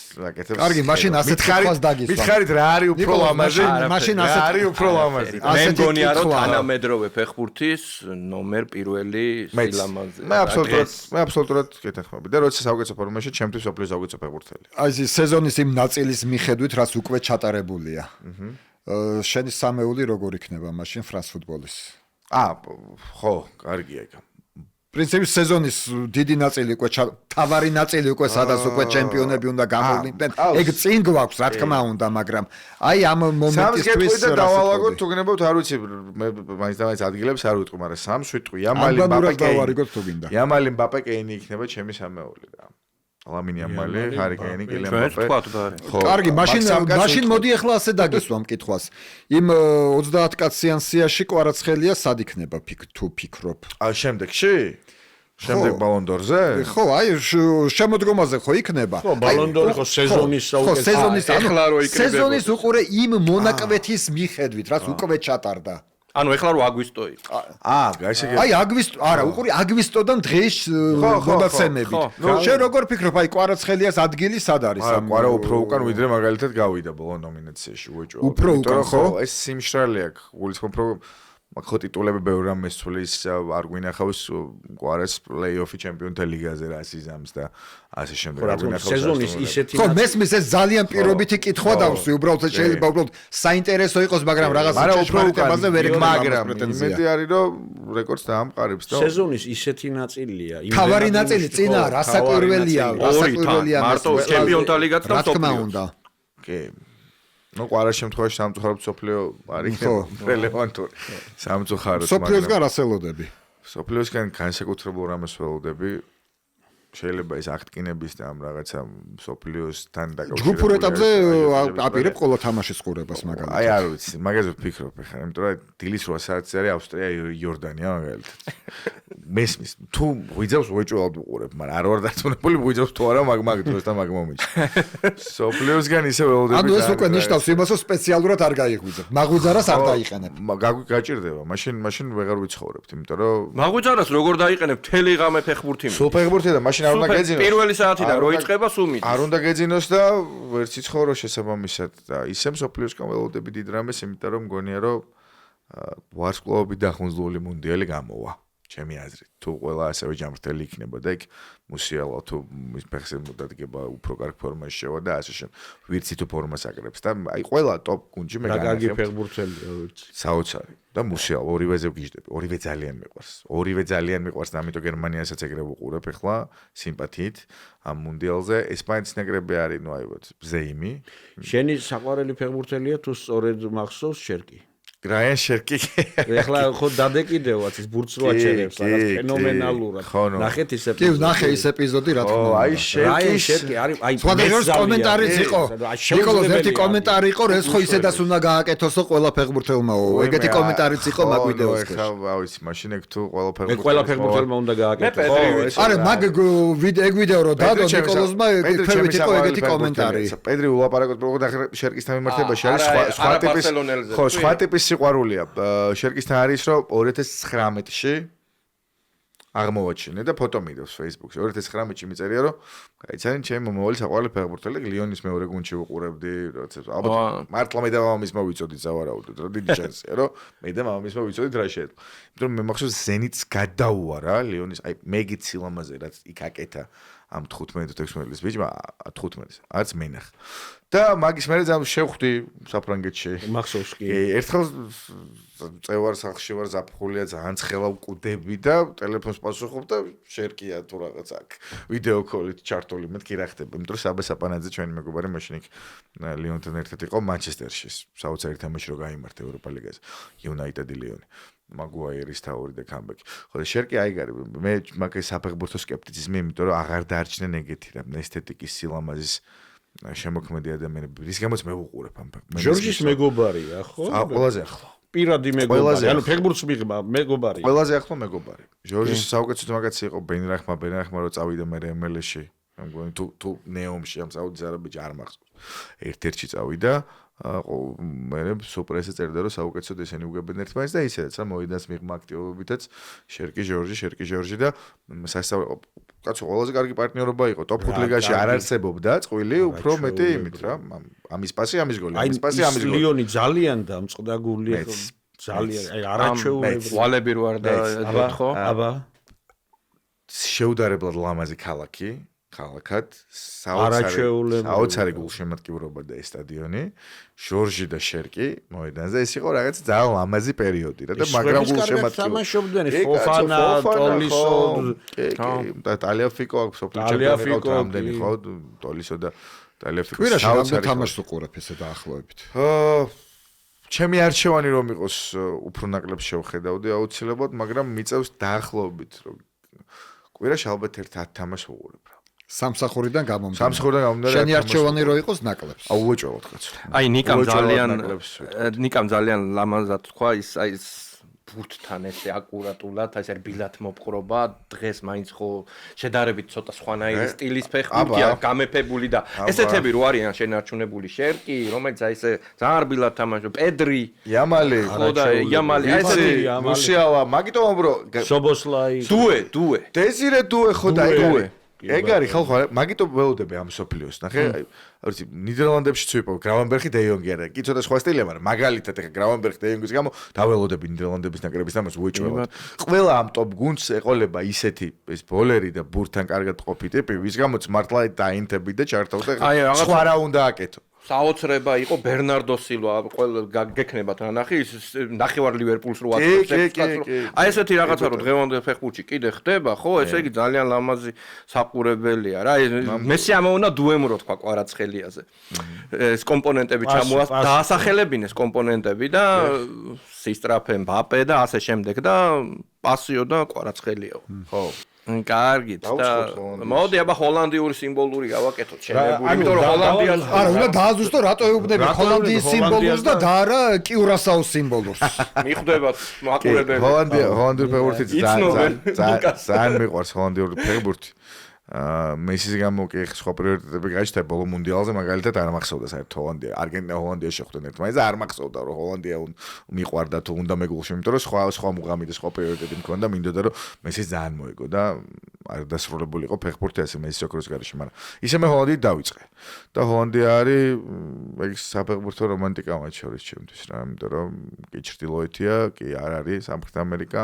კარგი, მაშინ ასეთ კითხვას დაგისვა. მითხარით რა არის უფრო ლამაზი? მაშინ რა ასეთ არის უფრო ლამაზი? მე მგონია რომ თანამედროვე ფეხბურთის ნომერ პირველი სილამაზე. მე აბსოლუტურად გეთანხმები და როცა საუკეთესო ფორმაში ჩემთვის ოფლის საუკეთესო ფეხბურთელი. აი ეს სეზონის იმ ნაწილის მიხედვით რაც უკვე ჩატარებულია. შენი სამეული როგორ იქნება მაშინ ფრანს ფუტბოლის? ხო, კარგია ეგ. პრინციპში სეზონის დიდი ნაწილი უკვე თავარი ნაწილი უკვე სადაც უკვე ჩემპიონები უნდა გამოვიდნენ. ეგ წინ გვაქვს, რა თქმა უნდა, მაგრამ აი ამ მომენტისთვის და დავალაგოთ თუ გნებავთ, არ ვიცი, მე მაინც ადგილებს არ ვიტყვი, მაგრამ სამს ვიტყვი. Yamali Mbappe კეინი იქნება ჩემი სამეული რა. ლამინი ამალი, ჰარი კეინი, კილიან მბაპე. კარგი, მაშინ მოდი ახლა ასე დაგისვამ კითხვას. იმ 30 კაციან სიაში კვარაცხელია სად იქნება თუ ფიქრობ? შემდეგში? შემდეგ ბალონდორზე? ხო, აი შემოდგომაზე ხო იქნება? ხო, ბალონდორი ხო სეზონის საუკეთესო. ახლა რო იქნება. სეზონის უყურე იმ მონაკვეთის მიხედვით, რაც უკვე ჩატარდა. ანუ ეხლა რო აგვისტო იყო. აი აგვისტო, არა, უყურე აგვისტოდან დღეს მონაცემებით. შენ როგორ ფიქრობ, აი კვარაცხელიას ადგილი სად არის ამ? კვარა უფრო უკან ვიდრე მაგალითად გავიდა ბოლო ნომინაციაში უეჭო. უფრო უკან ხო? ეს სიმშრალე აქვს, გულისხმობ რომ ხო ტიტულები ბევრი რამ ესწulis არ გვინახავს კვარას პლეიოფი ჩემპიონთა ლიგაზე რა სიზამს და ასე შემდეგ. სეზონის ისეთი ხო, მესმის ეს ძალიან პირობითი კითხვა დავსვი, უბრალოდ შეიძლება უბრალოდ საინტერესო იყოს, მაგრამ რაღაც შეშმარიტებაზე ვერ ეკნება, მაგრამ იმედი არის რომ რეკორდს დაამყარებს და სეზონის ისეთი ნაწილია. თავარი ნაწილი წინა რასაკვირველია, მარტო ჩემპიონთა ლიგაც და სოფლიო. კი. ну კვარა შემთხვევაში სამწუხაროდ სოფლიო არის რელევანტური სამწუხაროდ მაგრამ სოფლიოსგან რასელოდები სოფლიოსგან განსაკუთრებულ რამეს ველოდები შეიძლება ეს აქტკინების და ამ რაღაცა სოფლიოსთან დაკავშირებული ჯგუფურ ეტაპზე აპირებ ყველა თამაშის ყურებას მაგალითად აი არ ვიცი მაგაზე ვფიქრობ ახლა იმიტომ რომ დილის 8 საათზე არის ავსტრია იორდანია მაგალითად მესმის თუ ვიძავს უეჭველად ვუყურებ მაგრამ არ ვარ დარწმუნებული ვიძავს თუ არა მაგ დროს და მაგ მომენტში სოფლიოსგან ისე ველოდები ანუ ეს უკვე ნიშნავს იმას რომ სპეციალურად არ გაიღვიძებ მაგვიძარას არ დაიყენებ გაჭირდება მაშინ ვეღარ ვიცხოვრებთ იმიტომ რომ მაგვიძარას როგორ დაიყენებ თელი ღამე ფეხბურთი სულ ფეხბურთი და მაშინ არ უნდა გეძინოს პირველი საათიდან რო იწყება სულ მიდის არ უნდა გეძინოს და ვერც იცხოვრო შესაბამისად და ისე სოფლიოსგან ველოდები დიდ რამეს იმიტომ რომ მგონია რომ ვარსკვლავები დახუნძლული მუნდიალი გამოვა ჩემი აზრით თუ ყველა ასევე ჯამრთელი იქნება და იქ მუსიალა თუ მის ფეხზე მოდადგება უფრო კარგ ფორმაში შევა და ასე შენ ვირცი თუ ფორმას აკრებს და აი ყველა ტოპ გუნდში მე განაგებ ფეხბურთელია ვირცი საოცარი და მუსიალა ორივეზე ვგიჟდები ორივე ძალიან მიყვარს და ამიტომ გერმანიასაც ეგრე ვუყურებ ახლა სიმპათიით ამ მუნდიალზე ესპანეთის ნაკრები არის ნუ აი ბზეიმი შენი საყვარელი ფეხბურთელია თუ სწორედ მახსოვს შერკი რაიან შერკი ეხლა ხო დადეკიდევაც ის ბურცლო აჩერებს რაღაც ფენომენალურად ნახეთ ის კი ნახე ის ეპიზოდი რა თქმა უნდა აი შერკი არის აი სხვადასხვა კომენტარიც იყო ნიკოლოზ ერთი კომენტარი იყო რომ ეს ხო ისედაც უნდა გააკეთოსო ყველა ფეხბურთელმაო ეგეთი კომენტარიც იყო მაგ ვიდეოზე ხა ვიცი მაშინ ეგ თუ ყველა ფეხბურთელმა უნდა გააკეთოს არა მაგ ეგ ვიდეო რო დადო ნიკოლოზმა ფერვით იყო ეგეთი კომენტარი პედრი ულაპარაკოთ პროგრამ შერკის თამაშებაში არის სხვა ტიპის ხო სხვა ტიპის სიყვარულია შერკისთან არის რომ 2019-ში აღმოვაჩინე და ფოტო მიდევს Facebook-ში 2019-ში მიწერია რომ გაიცანი ჩემი მომავალი საყვარელი ფეხბურთელი ლიონის მეორე გუნდში ვუყურებდი როცა ალბათ მართლა მე და მამამისმა ვიცოდით სავარაუდოდ რა დიდი შანსია რომ მე და მამამისმა ვიცოდით რა შეეძლო იმიტომ რომ მე მახსოვს ზენიტს გადაუარა ლიონის აი მეგიცი ლამაზე რაც იქ აკეთა ამ 15-16 წლის ბიჭმა 15-ის არც მენახ და მაგის მერე ძამ შევხვდი საფრანგეთში მახსოვს კი ერთხელ წევარ სახლში ვარ ზაფხულია ძალიან ცხელა ვკვდები და ტელეფონს პასუხობ და შერკია თუ რაღაც აქ ვიდეო კოლით ჩართული მეთქი რა ხდება იმიტომ რომ საბა საპანაძე ჩვენი მეგობარი მაშინ იქ ლიონთან ერთად იყო მანჩესტერში საოცარი თამაში რო გაიმართა ევროპა ლიგაზე იუნაიტედი ლიონი მაგუაირის თავი და კამბექი. ხო და შერკი აიგარი მე მაგ საფეხბურთო სკეპტიციზმი იმიტომ რომ აღარ დაარჩნენ ეგეთი რა ესთეტიკის სილამაზის შემოქმედი ადამიანები რის გამოც მე ვუყურებ ამ ჟორჟის მეგობარია ხო? ყველაზე ახლო. პირადი მეგობარი ანუ ფეხბურთს მიღება მეგობარი. ყველაზე ახლო მეგობარი. ჟორჟის საუკეთესო მაგაცი იყო ბენრახმა რო წავიდა მე MLS-ში. მე მგონი თუ ნეომში ამ საუდის არაბეთში არ მახსოვს. ერთ-ერთში წავიდა მე სუპრესე წერდა რომ საუკეთესოდ ესენი უგებენ ერთმანეთს და ისედაც რა მოიდანს მიღმა აქტივობებითაც შერკი ჟორჟი და სასწავლო კაცო ყველაზე კარგი პარტნიორობა იყო ტოპ 5 ლიგაში არ არსებობდა წყვილი უფრო მეტი იმით რა ამის პასი ამის გოლი ამის პასი ამის გოლი ლიონი ძალიან დამწყდაგული ძალიან არაჩვეულებრივი ვალები რო არ დაეთხო აბა შეუდარებლად ლამაზი ქალაქად საოცარი გულშემატკივრობა და ეს სტადიონი ჟორჟი და შერკი მოედანზე ეს იყო რაღაც ძალიან ლამაზი პერიოდი რა და მაგრამ გულშემატკივრობა თამაშობდნენ ფოფანა ტოლისო და ტალიაფიკო აქვს ოფიციალურად რამდენი ხო ტოლისო და ტალიაფიკო კვირაში რამდენი თამაშს უყურებ ესე დაახლოებით ჩემი არჩევანი რომ იყოს უფრო ნაკლებს შევხედავდი აუცილებლად მაგრამ მიწევს დაახლოებით რომ კვირაში ალბათ ერთ 10 თამაშს ვუყურებ რა სამსახურიდან გამომდინარე. შენი არჩევანი რო იყოს ნაკლებს. აუვეჭვალოთ კაცო. აი ნიკამ ძალიან ლამაზად თქვა ის ბურთთან ესე აკურატულად, ეს არის ბილათ მოპყრობა, დღეს მაინც ხო შედარებით ცოტა სხვანაირი სტილის ფეხბურთია, გამეფებული და ესეთები რო არიან შენარჩუნებული შერკი, რომელიც აი ესე ძალიან ბილათ თამაშობს, პედრი, იამალი, ხო და იამალი, აი ესეთი მუსიალა, მაგიტომ ბრო, სობოსლაი, დუე. დეზირე დუე ხო და დუე. ეგ არის ხალხო, მაგიტომ ველოდები ამ სოფლიოს, ნახე, აი ნიდერლანდებშიც ვიპოვე გრავენბერგი დეიონგი არა, კი ცოტა სხვა სტილია, მაგრამ მაგალითად ეხა გრავენბერგი დეიონგის გამო დაველოდები ნიდერლანდების ნაკრების თამაშს უეჭველად. ყველა ამ ტოპ გუნდს ეყოლება ისეთი ეს ბოლერი და ბურთთან კარგად ყოფი ტიპი, ვის გამოც მართლა დაინთები და ჩართავდა სხვა რა უნდა აკეთო. საოცრება იყო ბერნარდო სილვა, ყველა გექნებათ რა ნახი, ნახევარ ლივერპულს რო აწევს. აი ესეთი რაღაცა რო დღევანდელ ფეხბურთში კიდე ხდება, ხო, ესე იგი ძალიან ლამაზი საყურებელია რა. მესი ამოუნა დუემ რო თქვა კვარაცხელიაზე. ეს კომპონენტები დაასახელებინეს კომპონენტები და სისტრაფე მბაპე და ასე შემდეგ და პასიო და კვარაცხელიაო. ხო. კარგით და მოდი აბა ჰოლანდიური სიმბოლური გავაკეთოთ შენებული იმიტომ რომ ჰოლანდიას არა უნდა დააზუსტო რატო ეუბნები ჰოლანდიის სიმბოლურს და არა კიურასაოს სიმბოლურს მიხვდებათ მაყურებელი ჰოლანდიური ფეხბურთი ძალიან მიყვარს ჰოლანდიური ფეხბურთი მესის გამო კი სხვა პრიორიტეტები გაჩნდა ბოლო მუნდიალზე მაგალითად არ მახსოვდა საერთოდ ჰოლანდია არგენტინა ჰოლანდია შეხვდნენ ერთმანეთს და არ მახსოვდა რომ ჰოლანდია მიყვარდა თუ უნდა მეგულში იმიტომ რომ სხვა მუღამი და სხვა პრიორიტეტი მქონდა მინდოდა რომ მესის ძალიან მოეგო და არ დასრულებული იყო ფეხბურთი ასე მესის ოქროს გარეშე მაგრამ ისე მე ჰოლანდიით დავიწყე და ჰოლანდია არის ეგ საფეხბურთო რომანტიკა მათ შორის ჩემთვის რა იმიტომ რომ კი ჩრდილოეთია კი არ არის სამხრეთ ამერიკა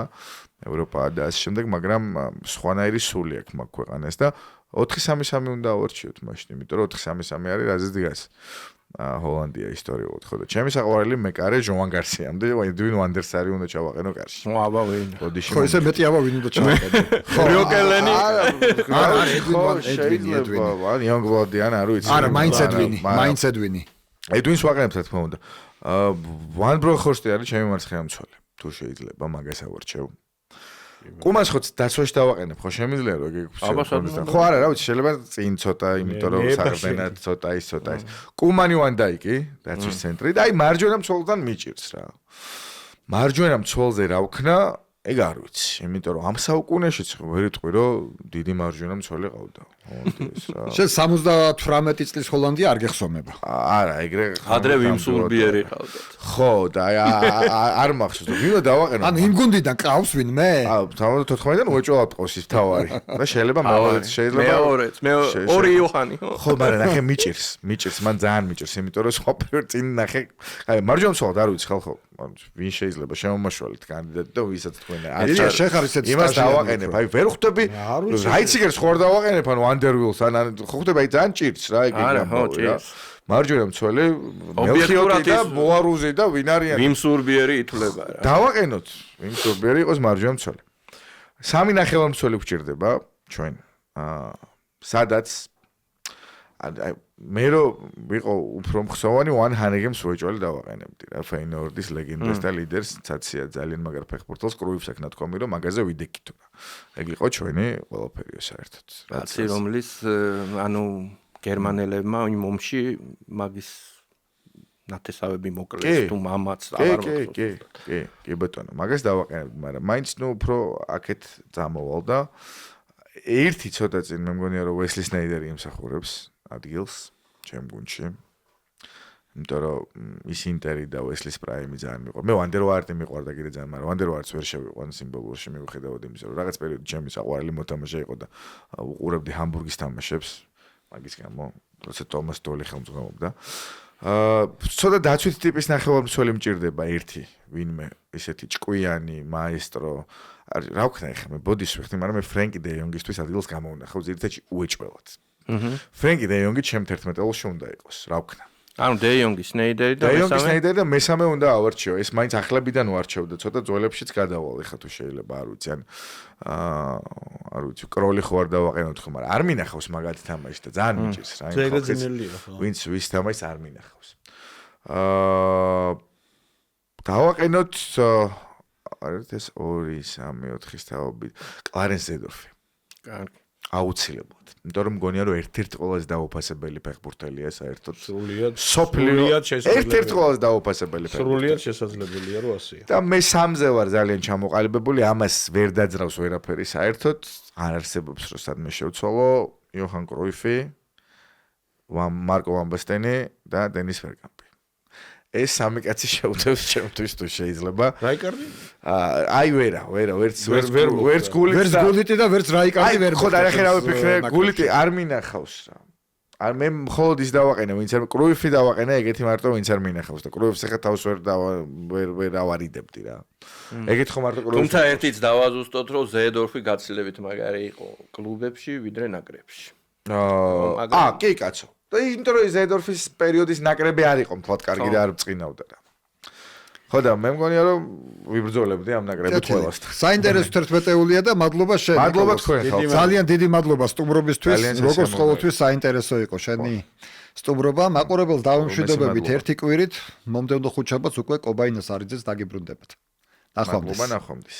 ევროპა და ასე შემდეგ, მაგრამ სხვანაირი სული აქვს მაგ ქვეყანას და 4-3-3 უნდა ავარჩიოთ მაშინ, იმიტომ რომ 4-3-3 არის რაზეც დგას. ჰოლანდია ისტორიულად ხო და ჩემი საყვარელი მეკარე ჟოვან გარსიამდე, ვინ ვანდერსარი უნდა ჩავაყენო კარში. აბა ვინ. ხო ესე მეტი აბა ვინ უნდა ჩავაყენო. რიოკელენი. შეიძლება, იანგ ვლადიან არ ვიცი. არა, მაინც ედვინი. ედვინს ვაყენებ რა თქმა უნდა. ვან ბროხორსტი არის ჩემი მარცხენა მცველი. თუ შეიძლება მაგას ავარჩევ. კუმას ხო დაცვაში დავაყენებ ხო შემიძლია რომ ეგ ხო არა რა ვიცი შეიძლება წინ ცოტა იმიტომ რომ საერთოდ ცოტა ის კუმანი ვანდაიკი დაცვის ცენტრი და აი მარჯვენა მცველთან მიჭირს რა მარჯვენა მცველზე რა ვქნა ეგ არ ვიცი იმიტომ რომ ამ საუკუნეშიც ვერ იტყვი რომ დიდი მარჯვენა მცველი ყავდა ჰოლანდიის რა შენ 78 წლის ჰოლანდია არ გეხსომება არა ეგრე ადრე ვიმსურბიერი ყავდათ ხო და არ მახსოვს ვინო დავაყენო ანუ იმ გუნდიდან ყავს ვინმე 94-დან უეჭველად ყავს ის თავარი და შეიძლება მეორე მე ორი იოჰანი ხო მაგრამ ნახე მიჭირს მან ძალიან მიჭირს იმიტომ რომ სხვა პირველ წინ ნახე აი მარჯვენა მცველად არ ვიცი ხალხო ვინ შეიძლება შემომაშვალეთ კანდიდატი და ვისაც თქვენ არჩევთ შეხარ ისეთ იმას დავაყენებ აი ვერ ხვდები რაიციგერს ხوار დავაყენებ ანუ ანდერვილს ან ხო ხვდები აი ძალიან ჭირს რა ეგ რა მარჯვენა მცველი მელხიოტი და მოარუზი და ვინ არიან ვიმსურბიერი ითვლება რა დავაყენოთ ვიმსურბიერი იყოს მარჯვენა მცველი სამი ნახევარმცველი გვჭირდება ჩვენ სადაც მე რო ვიყო უფრო მხსოვანი ვან ჰანეგემს უეჭველი დავაყენებდი რა ფეინორდის ლეგენდას და ლიდერს ცაცია ძალიან მაგარ ფეხბურთელს კრუიფს აქ ნათქვამი რომ მაგაზე ვიდექით რა ეგ იყო ჩვენი ყველაფერიო საერთოდ რაცი რომლის ანუ გერმანელებმა იმ ომში მაგის ნათესავები მოკლეს თუ მამაც აღარ მოხდა კი ბატონო მაგას დავაყენებდი მაგრამ მაინც ნუ უფრო აქეთ წამოვალ და ერთი ცოტა წინ მე მგონია რომ ვესლი სნაიდერი იმსახურებს ადგილს ჩემ გუნდში იმიტომ რომ ის ინტერი და უესლის პრაიმი ძალიან მიყვარდა. მე ვანდერვარტი მიყვარდა კიდე ძალიან, მაგრამ ვანდერვარტს ვერ შევიყვან სიმბოლურში მიუხედავად იმისა, რომ რაღაც პერიოდი ჩემი საყვარელი მოთამაშე იყო და უყურებდი ჰამბურგის თამაშებს. მაგის გამო, როცა ტომას დოლი ხელმძღვანელობდა. ცოტა დაცვით ტიპის ნახევარმცველი მჭირდება ერთი, ვინმე ესეთი ჭკვიანი, მაესტრო. რა ვქნა ეხლა მე ბოდიშ ვიხდი, მაგრამ მე ფრენკი დე იონგისთვის ადგილს გამოვნახავ ზირთადში უეჭველად. ფრენკი დე იონგი ჩემ 11-ელში უნდა იყოს, რა ვქნა. ანუ დე იონგი, სნეიდერი და მესამე. დე იონგი, სნეიდერი და მესამე უნდა ავარჩიო. ეს მაინც ახლებიდან ვარჩევდა, ცოტა ძველებშიც გადავალ, ეხლა თუ შეიძლება, არ ვიცი, არ ვიცი, კროლი ხო არ დავაყენოთ ხო, მაგრამ არ მინახავს მაგათ თამაში და ძალიან მიჭირს რა. ზეგაძინელია ხო. ვინც ვის თამაშს არ მინახავს. დავაყენოთ არის ეს 2 3 4-ის თაობი. კლარენს ზედორფი. კარგი. აუცილებლად. იმიტომ რომ მგონია რომ ერთ-ერთი ყველაზე დაუფასებელი ფეხბურთელია საერთოდ. სრულიად ერთ-ერთი ყველაზე დაუფასებელი ფეხბურთელი. სრულიად შესაძლებელია რომ ასეა. და მე 3-ზე ვარ ძალიან ჩამოყალიბებული, ამას ვერ დაძრავს ვერაფერი საერთოდ. არ არსებობს რომ სადმე შევცვალო იოჰან კროიფი, მარკო ვან ბასტენი და დენის ბერგკამპი. ეს სამი კაცი შეუდევს ჩემთვის თუ შეიძლება. რაიკარდი? აი ვერც გულიტი და ვერც რაიკარდი ვერ ხო და რა ხერავე ფიქრე გულიტი არ მინახავს რა. არ მე მხოლოდ ის დავაყენე, ვინც არ კრუიფი დავაყენე, ეგეთი მარტო ვინც არ მინახავს და კრუიფს ახლა თავს ვერ ავარიდებდი რა. ეგეთ ხო მარტო კრუიფი. თუმცა ერთიც დავაზუსტოთ, რომ ზედორფი გაცილებით მაგარი იყო კლუბებში ვიდრე ნაკრებში. კი კაცო. და იმიტომ რომ ზედორფის პერიოდის ნაკრები არ იყო მთლად კარგი და არ ბწყინავდა რა. ხო და მე მგონია რომ ვიბრძოლებდი ამ ნაკრებით ყველასთან. საინტერესო 11-ეულია და მადლობა შენ. მადლობა თქვენ ხალხო. ძალიან დიდი მადლობა სტუმრობისთვის. როგორც ყოველთვის საინტერესო იყო შენი სტუმრობა. მაყურებელს დავამშვიდობებით ერთი კვირით. მომდევნო ხუთშაბათს უკვე კობაინას არიძეს დაგიბრუნდებათ. ნახვამდის. მადლობა ნახვამდის.